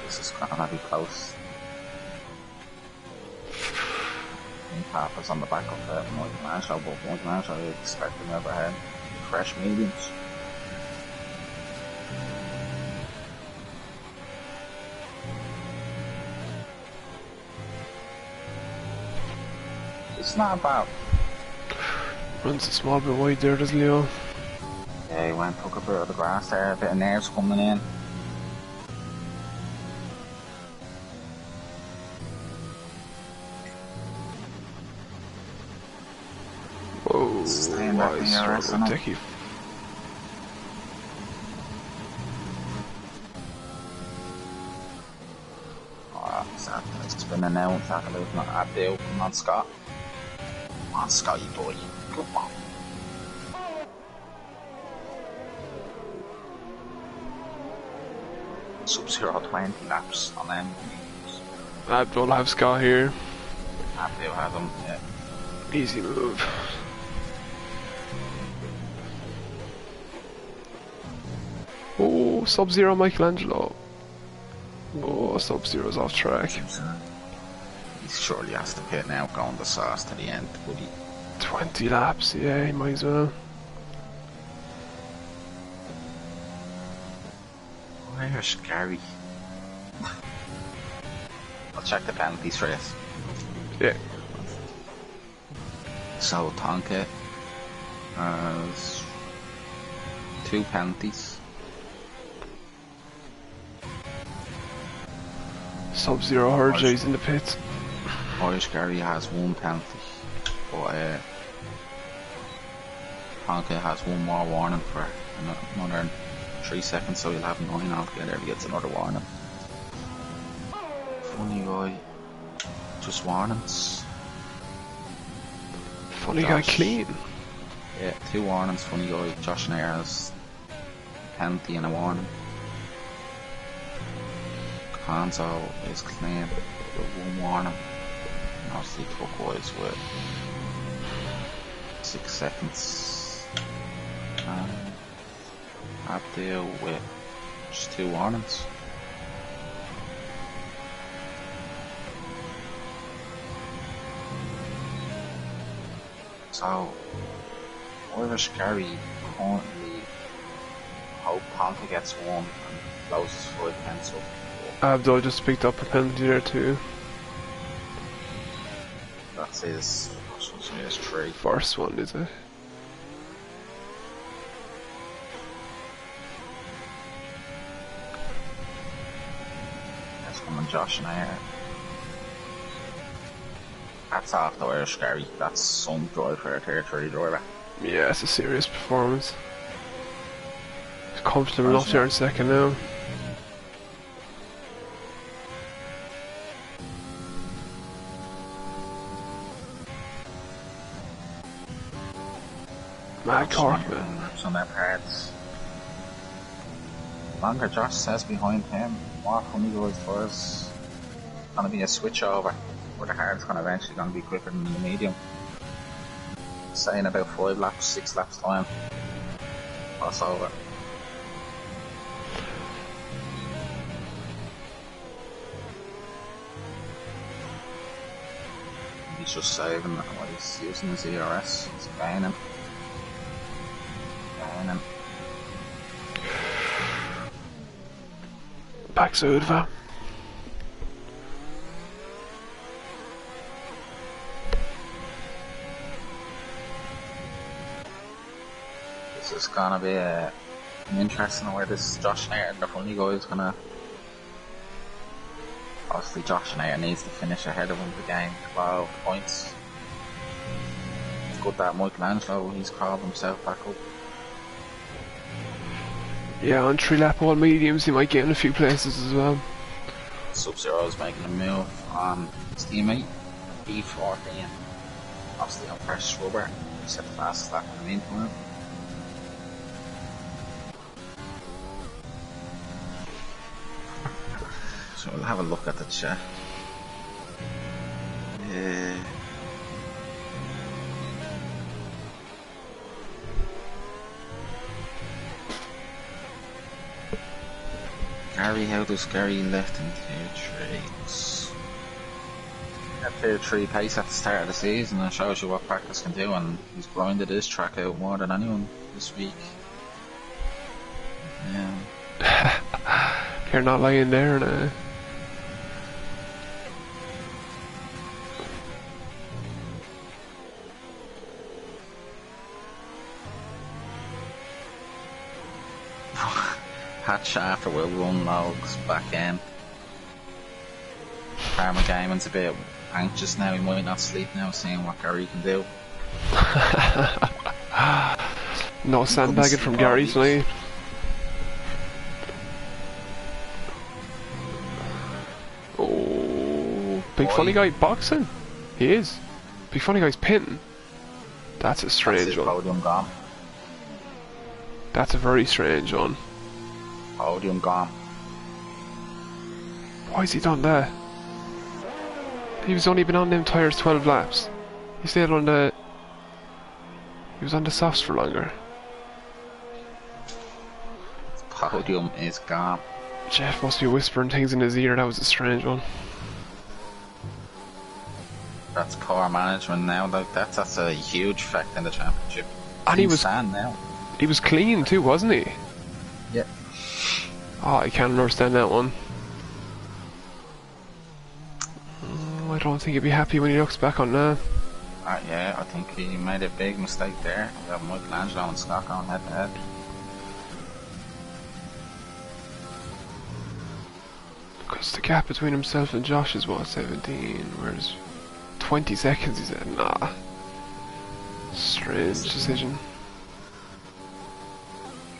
This is gonna be close. Papa's on the back of Michelangelo, but Michelangelo I expect him overhead. Fresh mediums. It's not bad. Runs a small bit wide there, does Leo? Yeah, he went took a bit of the grass there, a bit of nerves coming in. Whoa, Staying back in he's the RS, struggling. Dicky. Oh, it's spinning now. Exactly. Not Abdul. Come on, Scott. Come on, Scotty boy. Come on. Sub-Zero 20 laps on them. Abdul have Scott here. Abdul had them, yeah. Easy move. Oh, Sub-Zero Michelangelo. Oh, Sub-Zero's off track. He surely has to pit now, going the sauce to the end, would he? 20 laps, yeah, he might as well. Where's Gary? I'll check the penalties for this. Yeah. So Tonka has 2 penalties. Sub-Zero Herjay's in the pits. Irish Gary has 1 penalty, but Tonka has 1 more warning for another 3 seconds, so he'll have 9 altogether if he gets another warning. Funny guy, just warnings. Funny guy clean. Yeah, 2 warnings, funny guy. Josh Nair has a penalty and a warning. Hanzo is clean with 1 warning. And obviously Clockwise with 6 seconds. And Abdul with just 2 warnings. So, Irish Gary currently hope Tonka gets 1 and closes 5 pence up. Abdul just picked up a penalty there too. That's his 3. First one, is it? That's coming Josh and I. That's off the Irish Gary. That's some drive for a tier 3 driver. Yeah, it's a serious performance. He's comfortable enough there in second now. Mad Cork, man. Some of their parts. Longer Josh says behind him, more funny goes for us. Gonna be a switch over where the hard's gonna eventually gonna be quicker than the medium. Saying about 5 laps, 6 laps time. Pass over. He's just saving what he's using his ERS. He's gaining. Back Sudva. This is gonna be an interesting where this Josh Nair, the funny guy, is gonna. Obviously, Josh Nair needs to finish ahead of him to gain 12 points. It's good that Michelangelo, he's called himself back up. Yeah, on 3 lap all mediums, he might get in a few places as well. Sub-Zero is making a move on his teammate, B14. Obviously on fresh rubber, he set the fastest lap in the meantime. So we'll have a look at the chat. Gary, how does Gary left in tier 3? Got tier 3 pace at the start of the season and shows you what practice can do, and he's grinded his track out more than anyone this week. Yeah. You're not lying there now. Patch after will run logs back in. Karma Gamon's a bit anxious now, he might not sleep now, seeing what Gary can do. No sandbagging from Gary tonight. Oh, big funny guy boxing. He is. Big funny guy's pinning. That's a strange one. Podium gone. That's a very strange one. Podium gone. Why has he done that? He was only been on them tyres 12 laps. He stayed on the... He was on the softs for longer. Podium is gone. Jeff must be whispering things in his ear. That was a strange one. That's poor management now. That's a huge fact in the championship. And he was now. He was clean too, wasn't he? Yeah. Oh, I can't understand that one. I don't think he'd be happy when he looks back on that. Yeah, I think he made a big mistake there. We have Michelangelo and Scott going head to head. Because the gap between himself and Josh is what, 17? Whereas 20 seconds, he said, nah. Strange decision.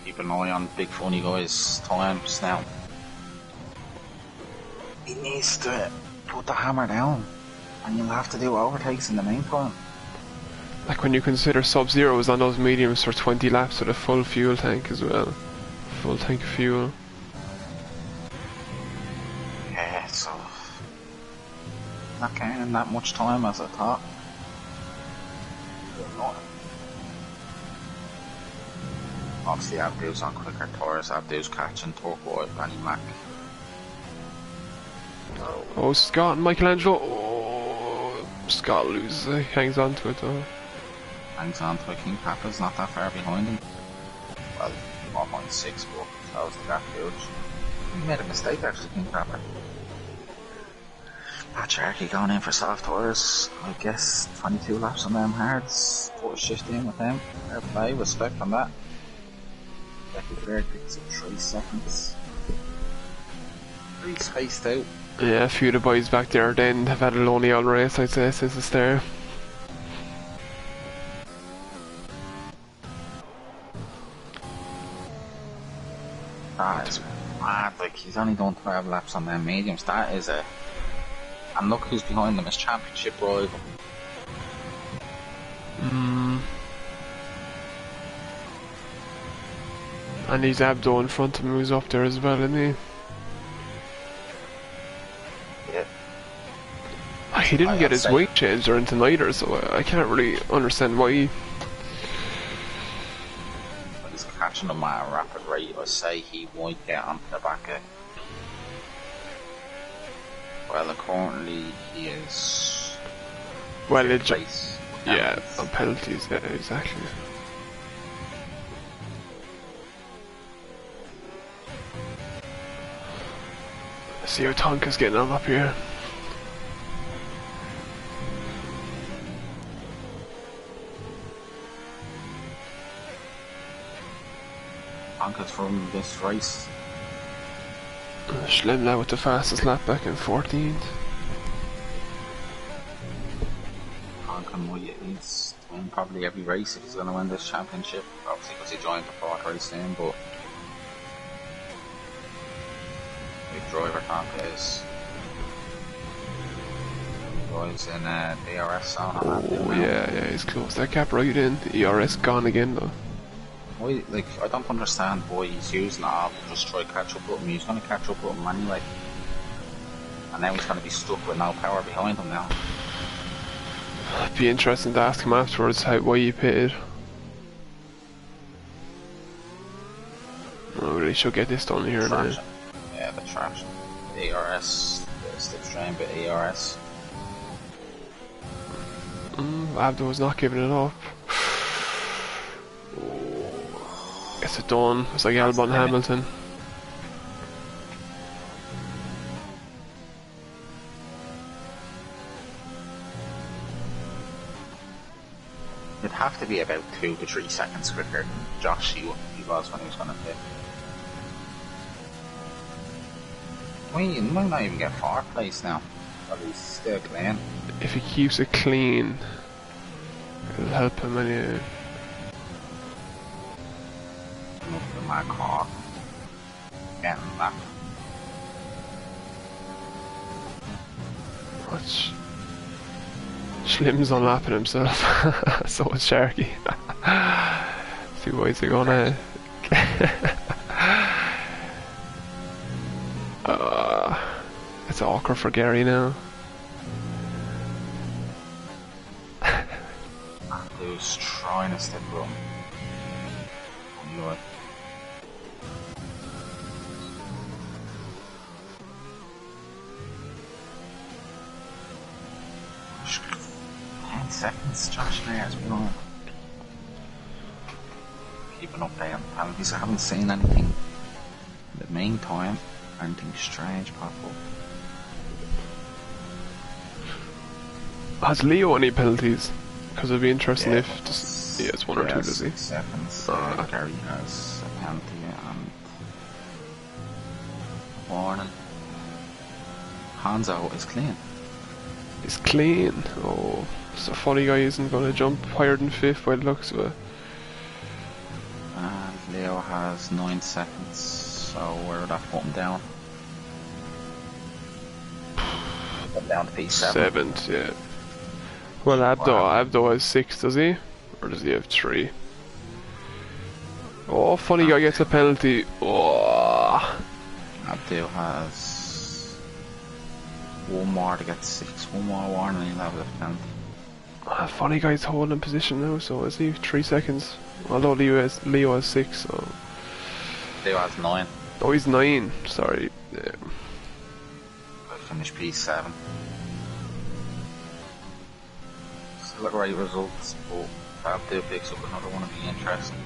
Keep an eye on big funny guys' times now. He needs to put the hammer down, and you'll have to do overtakes in the meantime. Like when you consider Sub-Zero was on those mediums for 20 laps with a full fuel tank as well. Full tank of fuel. Yeah, so not gaining that much time as I thought. Obviously Abdu's on quicker tyres, Abdu's catching Torquoise, Benny Mac. Oh, Scott and Michelangelo. Oh, Scott loses it, hangs on to it though. Hangs on to it. King Papa's not that far behind him. Well, 1.6, but that was the gap huge. He made a mistake actually, King Papa. Patriarchy going in for soft tyres. I guess 22 laps on them hards. Put a shift in with them. Fair play, respect on that. Becky Fair picks up 3 seconds. Pretty spaced out. Yeah, a few of the boys back there then have had a lonely old race, I'd say, since it's there. That is mad, like he's only done 12 laps on them mediums. That is a... And look who's behind them, his championship rival. And he's Abdo in front of him who's up there as well, isn't he? Yeah. He didn't get his weight changed or anything either, so I can't really understand why he... He's catching them at a rapid rate. I say he might get onto the back end. Well, currently he is... Well, it's... Yeah, on penalties, yeah, exactly. See how Tonka's getting on up here. Tonka's from this race. Schlimm now with the fastest lap back in 14th. Tonka might he's win probably every race if he's going to win this championship. Obviously because he joined the 4th race in, but... Big driver Tonka is. Boys in ERS zone on that. Oh yeah, he's close that gap right in. The ERS gone again though. Why, like, I don't understand why he's using it all to just try to catch up with him. He's going to catch up with him anyway. And now he's going to be stuck with no power behind him now. It'd be interesting to ask him afterwards why he pitted. Oh, really should get this done here now. Yeah, the traction. The ARS, the slipstream bit ARS. Abdo was not giving it up. Gets it done. It's like Albon Hamilton. It'd have to be about 2 to 3 seconds quicker than Josh he was when he was going to pit. We might not even get fourth place now. But he's still clean. If he keeps it clean, it'll help him anyway. Look at my car. Getting back. Watch. Slim's unlapping himself. So is Sharky. See why he's gonna. It's awkward for Gary now. Who's trying to step on? Lord. Seconds, Josh Mayer's been on. Keeping up there on penalties. I haven't seen anything in the meantime. Anything strange pop up. Has Leo any penalties? Because it'd be interesting if just, he has one or two, does he? 6 seconds. Gary has a penalty and a warning. Hanzo is clean. He's clean. Oh, so funny guy isn't going to jump higher than 5th by the looks of it. And Leo has 9 seconds, so where would that put him down? Put him down to P7. 7th, yeah. Well, Abdo has 6, does he? Or does he have 3? Oh, funny guy gets a penalty. Oh. Abdo has one more to get 6, one more warning and he'll have a penalty. Funny guy's holding position now, so is he 3 seconds? Although Leo has 6, so. Leo has 9. Oh, he's 9, sorry. Yeah. I finished P7. Still a great results, but Abdo picks up another one of the interesting.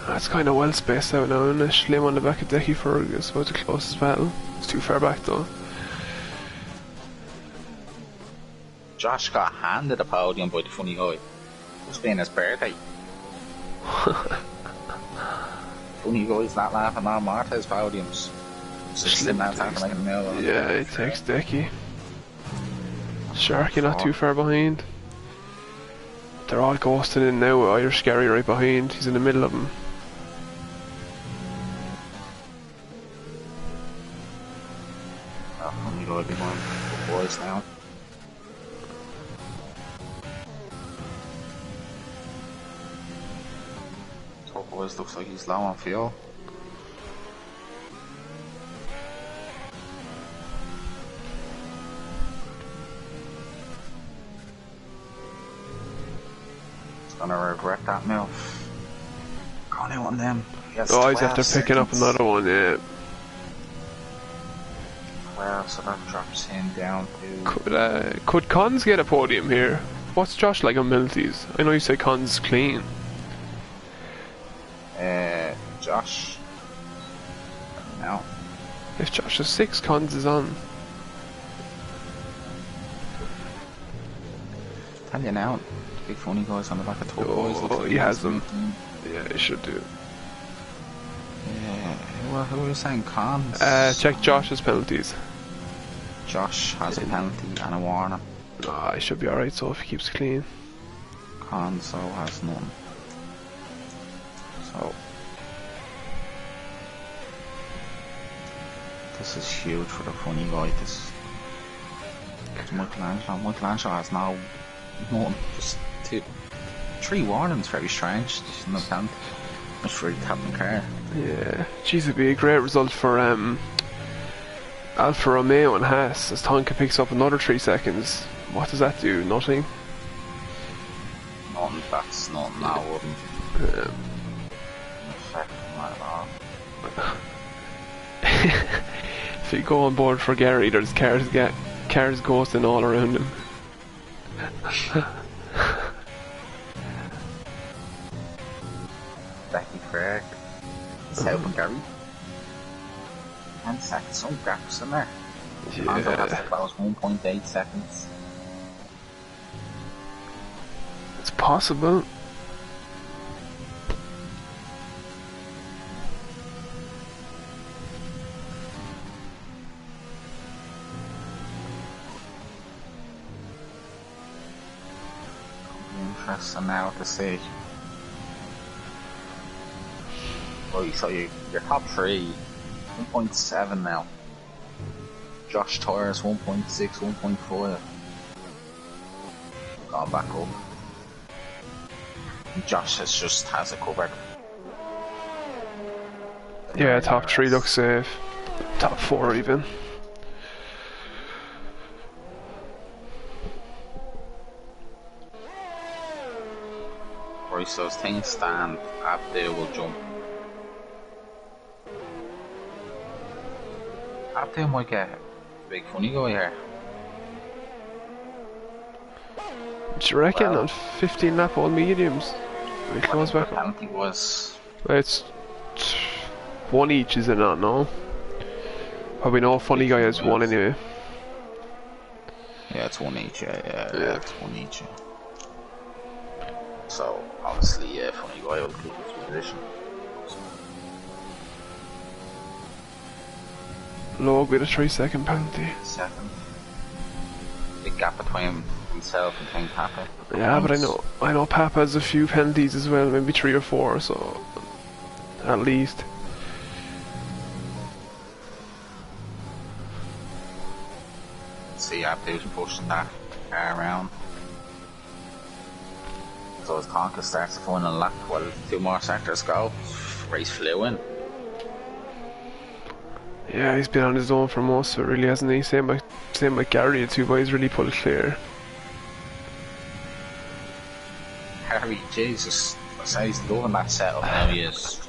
That's kind of well spaced out now, and Slim on the back of Decky for I suppose the closest battle. It's too far back though. Josh got handed a podium by the funny guy. Must be in his birthday. Funny guy's not laughing on Marta's podiums. Slim man's having to make a meal of it. Yeah, he takes Decky. Sharky not too far behind. They're all ghosting in now with Irish Gary right behind. He's in the middle of them. Funny guy behind the boys now. Boys looks like he's low on fuel. He's gonna regret that move. Gone out on them. Oh, he's after picking up another one, yeah. Well, so that drops him down to... Could Cons get a podium here? What's Josh like on penalties? I know you say Cons clean. Josh. No. If Josh has 6, Cons is on. Tell you now, big funny guys on the back of top boys. Oh, he has them. Yeah, he should do. Yeah, who was saying Cons? Check Josh's penalties. Josh has a penalty and a warning. Ah, he should be alright, so if he keeps clean. Conso has none. So this is huge for the funny guy. This Michelangelo has now none. Just 3 warnings. Very strange. Just in the tent. Much for tapping car. Yeah, geez, it'd be a great result for Alfa Romeo and Haas as Tonka picks up another 3 seconds. What does that do? Nothing. None. That's not now. Wouldn't. If you go on board for Gary, there's cars ghosting all around him. Becky Craig is helping Gary. 10 seconds, some gaps in there. Mando has to close 1.8 seconds. It's possible. Interesting now to see. Right, so your top three, 1.7 now. Josh Tyres 1.6, 1.5. Gone back up. And Josh has it covered. Yeah, top three looks safe. Top four even. Right, so as things stand, Abdul will jump. Abdul might get a big funny guy here. Do you reckon on 15 lap all mediums? He comes back The up. penalty was It's one each, is it not? No. Probably no funny guy has one anyway. yeah, it's one each. Yeah, it's one each. So obviously, yeah, funny guy will keep his position. Log with a 3-second penalty. Second, big gap between himself and King Papa. Yeah, but I know Papa has a few penalties as well, maybe 3 or 4, so at least. See, Abdul's pushing that car around. So as Tonka starts the final lap, while 2 more sectors go, race flew in. Yeah, he's been on his own for most of it, really, hasn't he? Same like Gary, the two boys really pulled clear. Harry, Jesus, I say he's loving that setup now. He is.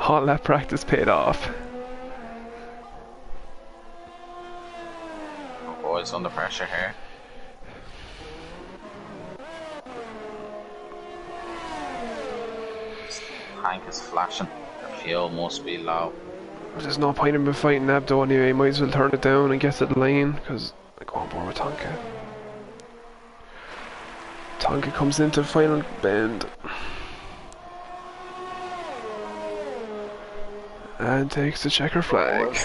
All that practice paid off. Oh, boys under pressure here. Tank is flashing. The fuel must be low. There's no point in fighting Abdo anyway, might as well turn it down and get to the lane, because I go on board with Tonka. Tonka comes into the final bend. And takes the checker flag.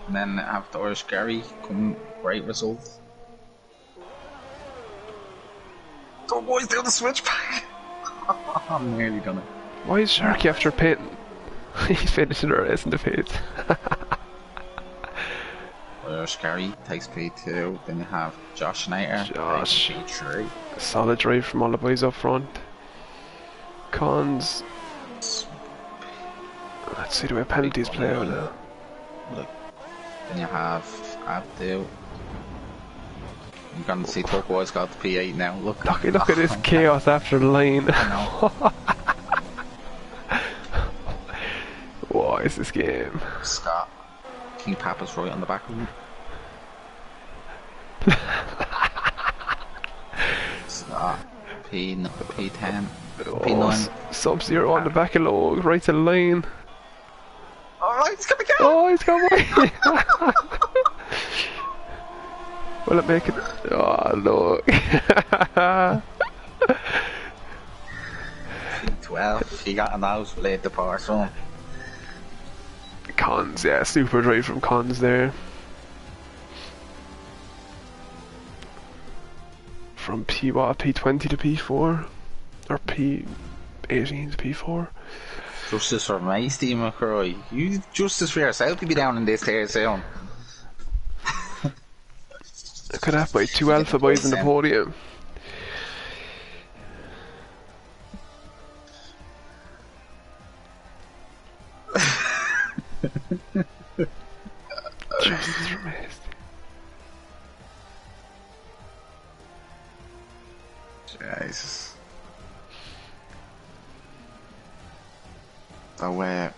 And then afterwards, Gary, come great result. Two boys down the switchback. I'm nearly done it. Why is Sharky after pitting? He's finishing the race in the pits. There's Gary, takes P2. Then you have Josh Nater, Josh. takes P3. Solid drive from all the boys up front. Cons. Let's see the way penalties play out now. Look. Then you have Abdul. You're going to see Turquoise got the P8 now. Look at this chaos after the lane. I know. What is this game? Scott. King Papa's right on the back of him. Scott. P10. P9. Sub-Zero on the back of Log, right to the lane. Oh, he's gonna go! Oh, he's got away! Will it make it? Oh, look. P12. He got a nosebleed to pass on. Cons, yeah, super drive from Cons there. From P20 to P4? Or P18 to P4? Justice for me, Steve McCroy. You justice for yourself to be down in this here soon. I could have my 2 alpha boys in the podium. Justice for me. Jesus. So we have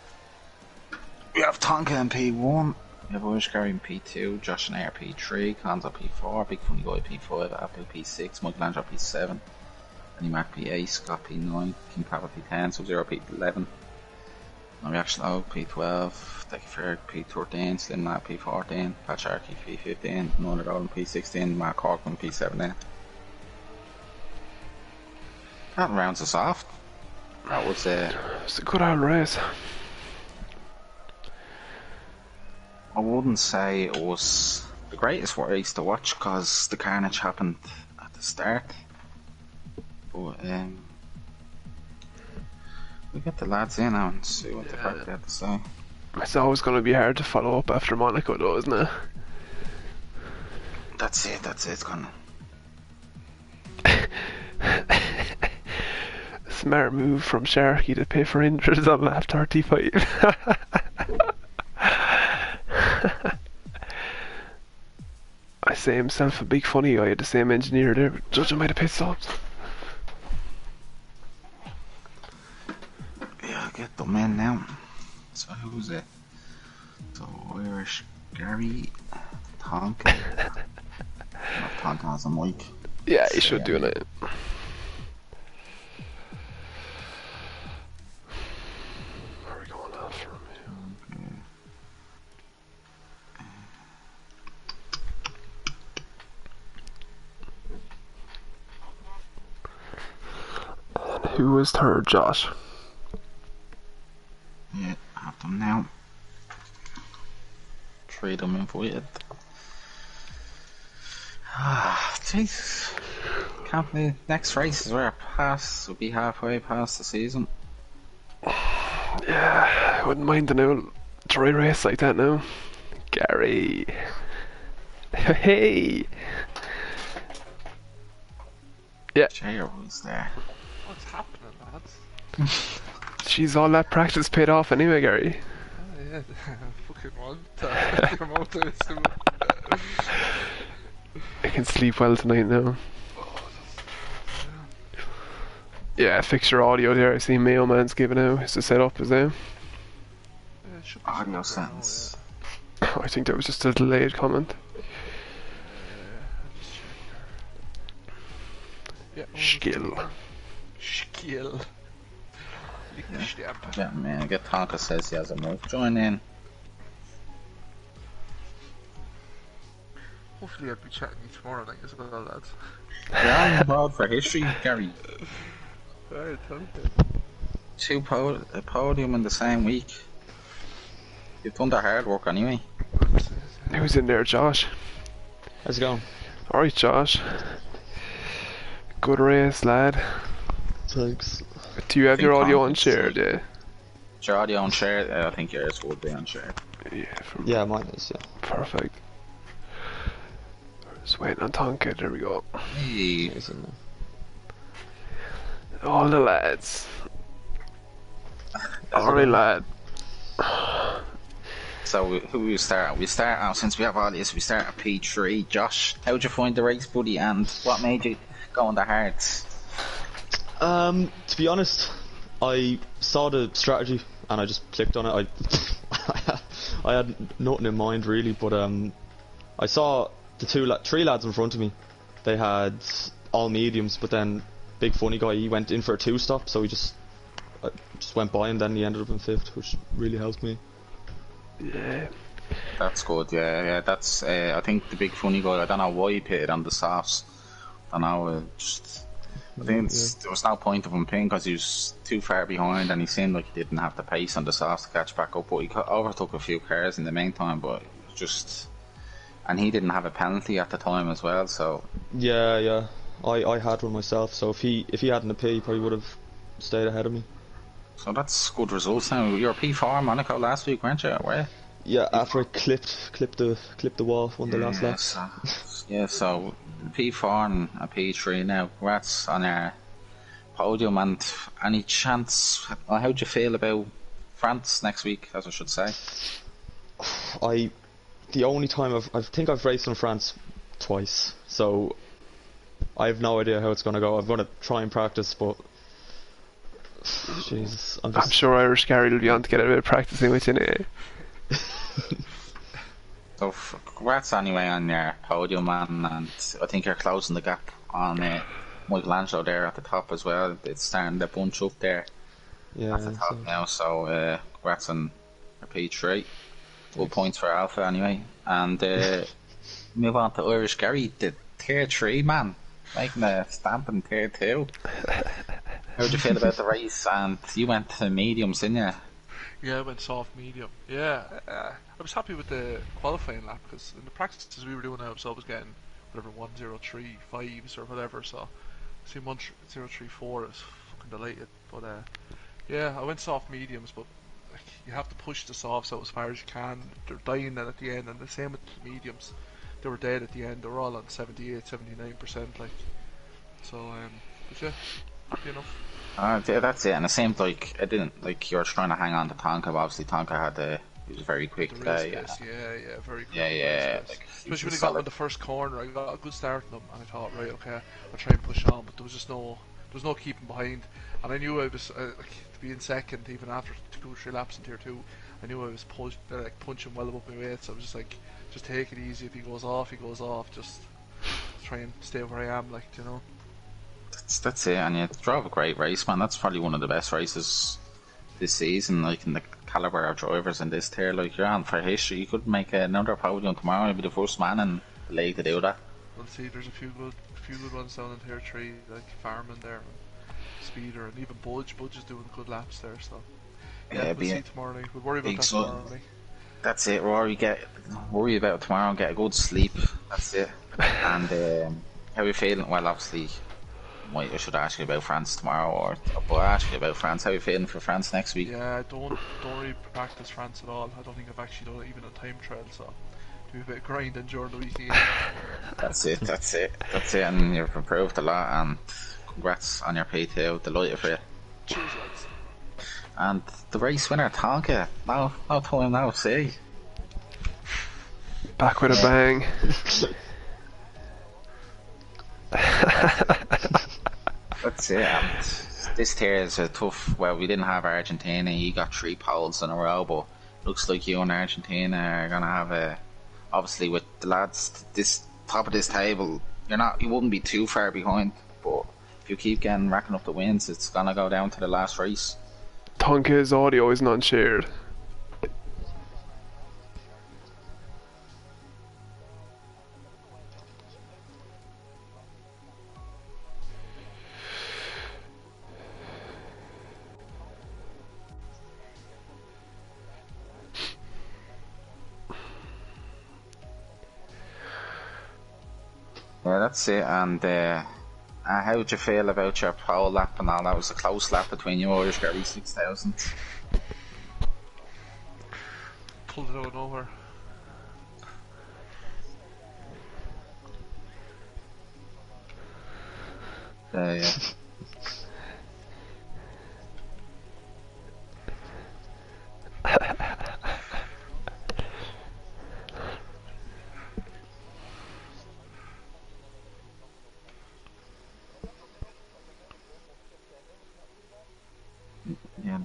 Tonka in P1, we have Irish Gary in P2, Josh and Air P3, Conzo P4, Big Funny Guy P5, Apple P6, Michelangelo P7, Annie Mac P8, Scott P9, King Papa P10, Sub-Zero P11, Now Reaction Log P12, Decky Ferg P13, Slim Nat P14, Pat Sharkey P15, Nolan Roland P16, Mark Hawkman P17. That rounds us off. That was it's a good old race. I wouldn't say it was the greatest race to watch because the carnage happened at the start. But we get the lads in now and see what the crack they have to say. It's always going to be hard to follow up after Monaco, though, isn't it? That's it. It's gonna. Smart move from Sharky to pay for injuries on lap 35. I say himself a big funny guy, the same engineer there, judging by the pit stops. Yeah, I'll get them in now. So who's it? So Irish Gary Tonkin. Tonkin has a mic. Yeah, he should do it. Where are we going off from here? And who is third, Josh? Yeah, I have them now. Trade them in for it. Ah, Jesus. Can't believe next race is where we'll be halfway past the season. Yeah, I wouldn't mind a new dry race like that now. Gary. Hey! Yeah. Chair was there. What's happening, lads? Jeez, all that practice paid off anyway, Gary. Oh, yeah, fucking want to come out to this. I can sleep well tonight now. Yeah, fix your audio there. I see Mayo Man's giving out. Is the setup, is there? Audio sense. I think that was just a delayed comment. Yeah, Skill. Skill. Yeah, man, get Tonka says he has a mic. Join in. Hopefully I'll be chatting to you tomorrow night as well, lads. You're on board for history, Gary. Alright, thank you. A podium in the same week. You've done the hard work anyway. Who's in there, Josh? How's it going? Alright, Josh. Good race, lad. Thanks. Do you have your audio unshared? Yeah. Is your audio unshared? I think yours would be unshared. Yeah, mine is, yeah. Perfect. Just waiting on Tonka, there we go. Hey. All the lads. Alright, lad. So who we start? We start since we have all this. We start at P3. Josh, how'd you find the race, buddy? And what made you go on the hards? To be honest, I saw the strategy and I just clicked on it. I had nothing in mind really, but I saw the three lads in front of me. They had all mediums, but then big funny guy, he went in for a two-stop, so I just went by him. Then he ended up in fifth, which really helped me. Yeah. That's good. Yeah. That's I think the big funny guy. I don't know why he pitted on the softs. I don't know. I think there was no point of him pitting because he was too far behind, and he seemed like he didn't have the pace on the softs to catch back up. But he overtook a few cars in the meantime. But just, and he didn't have a penalty at the time as well. So yeah. I had one myself. So if he hadn't a P, he probably would have stayed ahead of me. So that's good results now. You were P4 Monaco last week, weren't you? Where? Yeah, after I clipped the wall, won the last lap. So P4 and a P3 now. Congrats on our podium. And any chance? How do you feel about France next week, as I should say? The only time I think I've raced in France twice, so I have no idea how it's going to go. I'm going to try and practice, but Jesus, I'm sure Irish Gary will be on to get a bit of practicing with you now. So congrats anyway on your podium, man, and I think you're closing the gap on Michelangelo there at the top as well. It's starting to bunch up there at the top now, so congrats on your P3. Good points for Alpha anyway. And move on to Irish Gary, the tier 3 man, making a stamp in tier 2. How did you feel about the race? And you went to mediums, didn't you? Yeah, I went soft medium. Yeah, I was happy with the qualifying lap because in the practices we were doing, I was always getting whatever 1035s or whatever. So I seen 1034 is fucking delighted. But yeah, I went soft mediums, but like, you have to push the softs out as far as you can. They're dying then at the end, and the same with the mediums. They were dead at the end. They were all on 78, 79%. Like, so but yeah, happy enough. Yeah, that's it. And it seemed like it didn't like you were trying to hang on to Tonka. But obviously, Tonka he was very quick The race today. pace, yeah, very quick. Yeah. Race pace. Like, Especially when he got on the first corner, I got a good start on him, and I thought, right, okay, I'll try and push on, but there was no keeping behind, and I knew I was like, to be in second even after 2 or 3 laps in tier 2. I knew I was punching well above my weight, so I was just like, just take it easy. If he goes off, he goes off. Just try and stay where I am, like, you know. That's it, and you drove a great race, man. That's probably one of the best races this season, like in the caliber of drivers in this tier. Like, you're on for history. You could make another podium tomorrow. You'd be the first man in the league to do that. We'll see. There's a few good ones down in tier 3, like Farman there, and Speeder, and even Budge. Budge is doing good laps there, so yeah, we'll see tomorrow night. We'll worry about that tomorrow night. That's it, Rory. Worry about tomorrow and get a good sleep. That's it. And how are you feeling? Well, obviously, I should ask you about France tomorrow, but I'll ask you about France. How are you feeling for France next week? Yeah, I don't really practice France at all. I don't think I've actually done it even on time trial, so do a bit of grinding during the weekend. That's it. And you've improved a lot, and congrats on your P2. Delighted for you. Cheers, lads. And the race winner, Tonka. No time now, see. Back with a bang. That's it. This tier is a tough. Well, we didn't have Argentina. You got 3 poles in a row, but looks like you and Argentina are gonna have a. Obviously, with the lads, this top of this table, you wouldn't be too far behind. But if you keep racking up the wins, it's gonna go down to the last race. Tonka's audio is not shared. Yeah, that's it. And how would you feel about your pole lap and all? That was a close lap between you, Irish Gary 6000. Pulled it out of nowhere. Yeah. Yeah.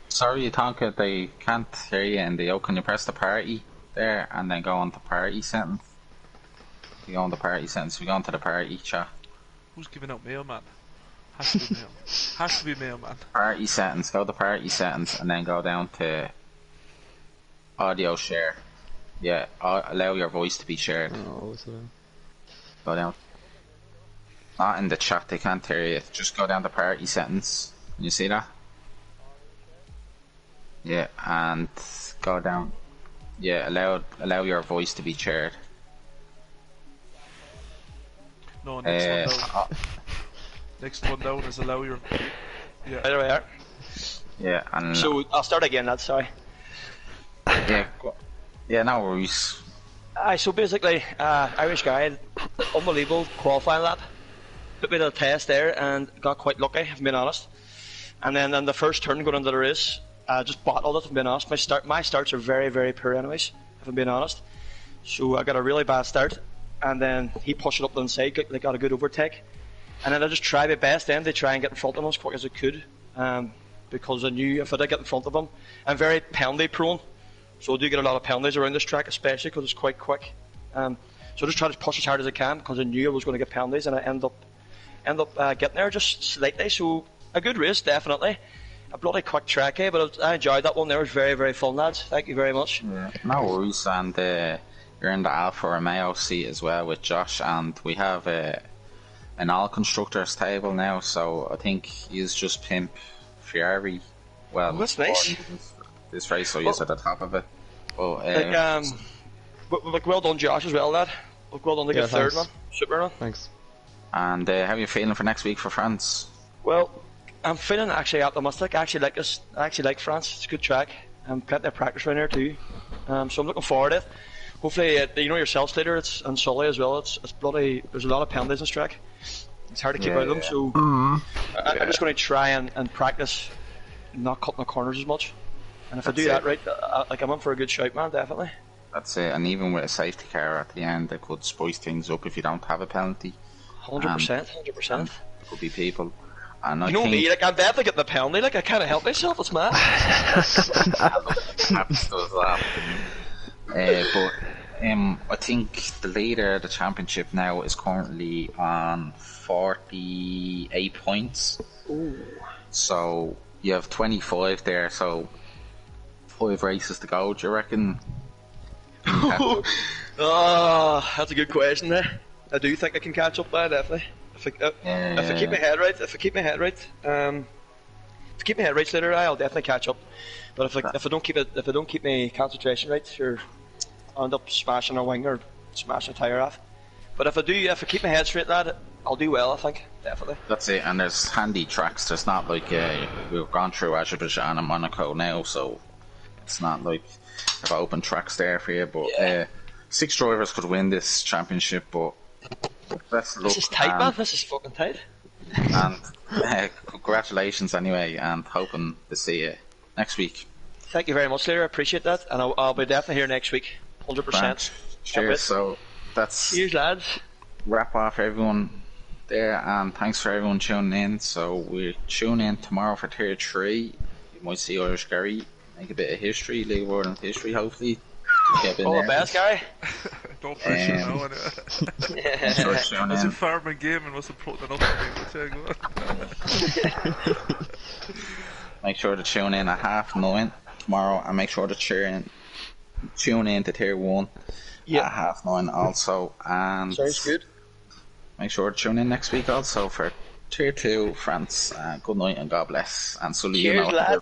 Sorry, Tonka, they can't hear you in the can you press the party there and then go on to party settings? You go on the party settings, we go on to the party chat. Who's giving out mailman? Has to be mail. Has to be mailman. Party settings, go to party settings and then go down to audio share. Yeah, allow your voice to be shared. Oh, so. Go down. Not in the chat, they can't hear you. Just go down to party settings. Can you see that? Yeah, and go down. Yeah, allow your voice to be shared. No, next one down. Next one down is allow your. Yeah. There we are. Yeah, and So I'll start again, lads. Sorry. Yeah, no worries. So basically, Irish guy, unbelievable qualifying lap. Put me to the test there and got quite lucky, if I'm being honest. And then on the first turn going into the race, just bottled it, if I'm being honest. My starts are very, very poor anyways, if I'm being honest. So I got a really bad start, and then he pushed it up the inside, they got a good overtake. And then I just tried my best then to try and get in front of him as quick as I could, because I knew if I did get in front of him, I'm very penalty prone. So I do get a lot of penalties around this track, especially because it's quite quick. So I just tried to push as hard as I can because I knew I was going to get penalties, and I end up getting there just slightly. So a good race, definitely. A bloody quick track, but I enjoyed that one. There was very, very fun, lads. Thank you very much. Yeah, no worries, and you're in the Alfa Romeo seat as well with Josh, and we have an all constructors table now, so I think he's just pimp Ferrari. Well, that's nice. This race, so he's at the top of it. But, well done, Josh, as well, lad. Well done to get third, man. Super, man. Thanks. And how are you feeling for next week for France? Well, I'm feeling actually optimistic. I actually like this. I actually like France. It's a good track. Plenty of practice around here too. So I'm looking forward to it. Hopefully, you know yourself, Slater, and Sully as well. It's bloody. There's a lot of penalties in this track. It's hard to keep out of them. So I'm just going to try and practice not cutting the corners as much. And if I do that right, I'm in for a good shout, man. Definitely. That's it. And even with a safety car at the end, it could spice things up if you don't have a penalty. 100%. 100%. There could be people. And you know me, like, I'm definitely getting the penalty, like, I can't help myself, it's mad. But I think the leader of the championship now is currently on 48 points. Ooh. So you have 25 there, so 5 races to go. Do you reckon? Oh, that's a good question there. I do think I can catch up there, definitely. If I keep my head right, later, I'll definitely catch up. But if I don't keep my concentration right, sure, I'll end up smashing a wing or smashing a tyre off. But if I keep my head straight, lad, I'll do well. I think definitely. That's it. And there's handy tracks. There's not like we've gone through Azerbaijan and Monaco now, so it's not like I've open tracks there for you. But 6 drivers could win this championship, but. Best luck. This is tight, man. This is fucking tight. And congratulations anyway, and hoping to see you next week. Thank you very much, Leader. I appreciate that, and I'll be definitely here next week, 100%. Cheers. So that's cheers, lads. Wrap off everyone there, and thanks for everyone tuning in. So we tune in tomorrow for Tier 3. You might see Irish Gary make a bit of history, League World history, hopefully. All the best, Gary. Don't push it now, anyway. Was it Farming Gaming? Was it putting up Make sure to tune in at 9:30 tomorrow, and make sure to tune in to Tier 1 at 9:30 also. And sounds good. Make sure to tune in next week also for Tier 2 France. Good night and God bless. And Sully, cheers, lad.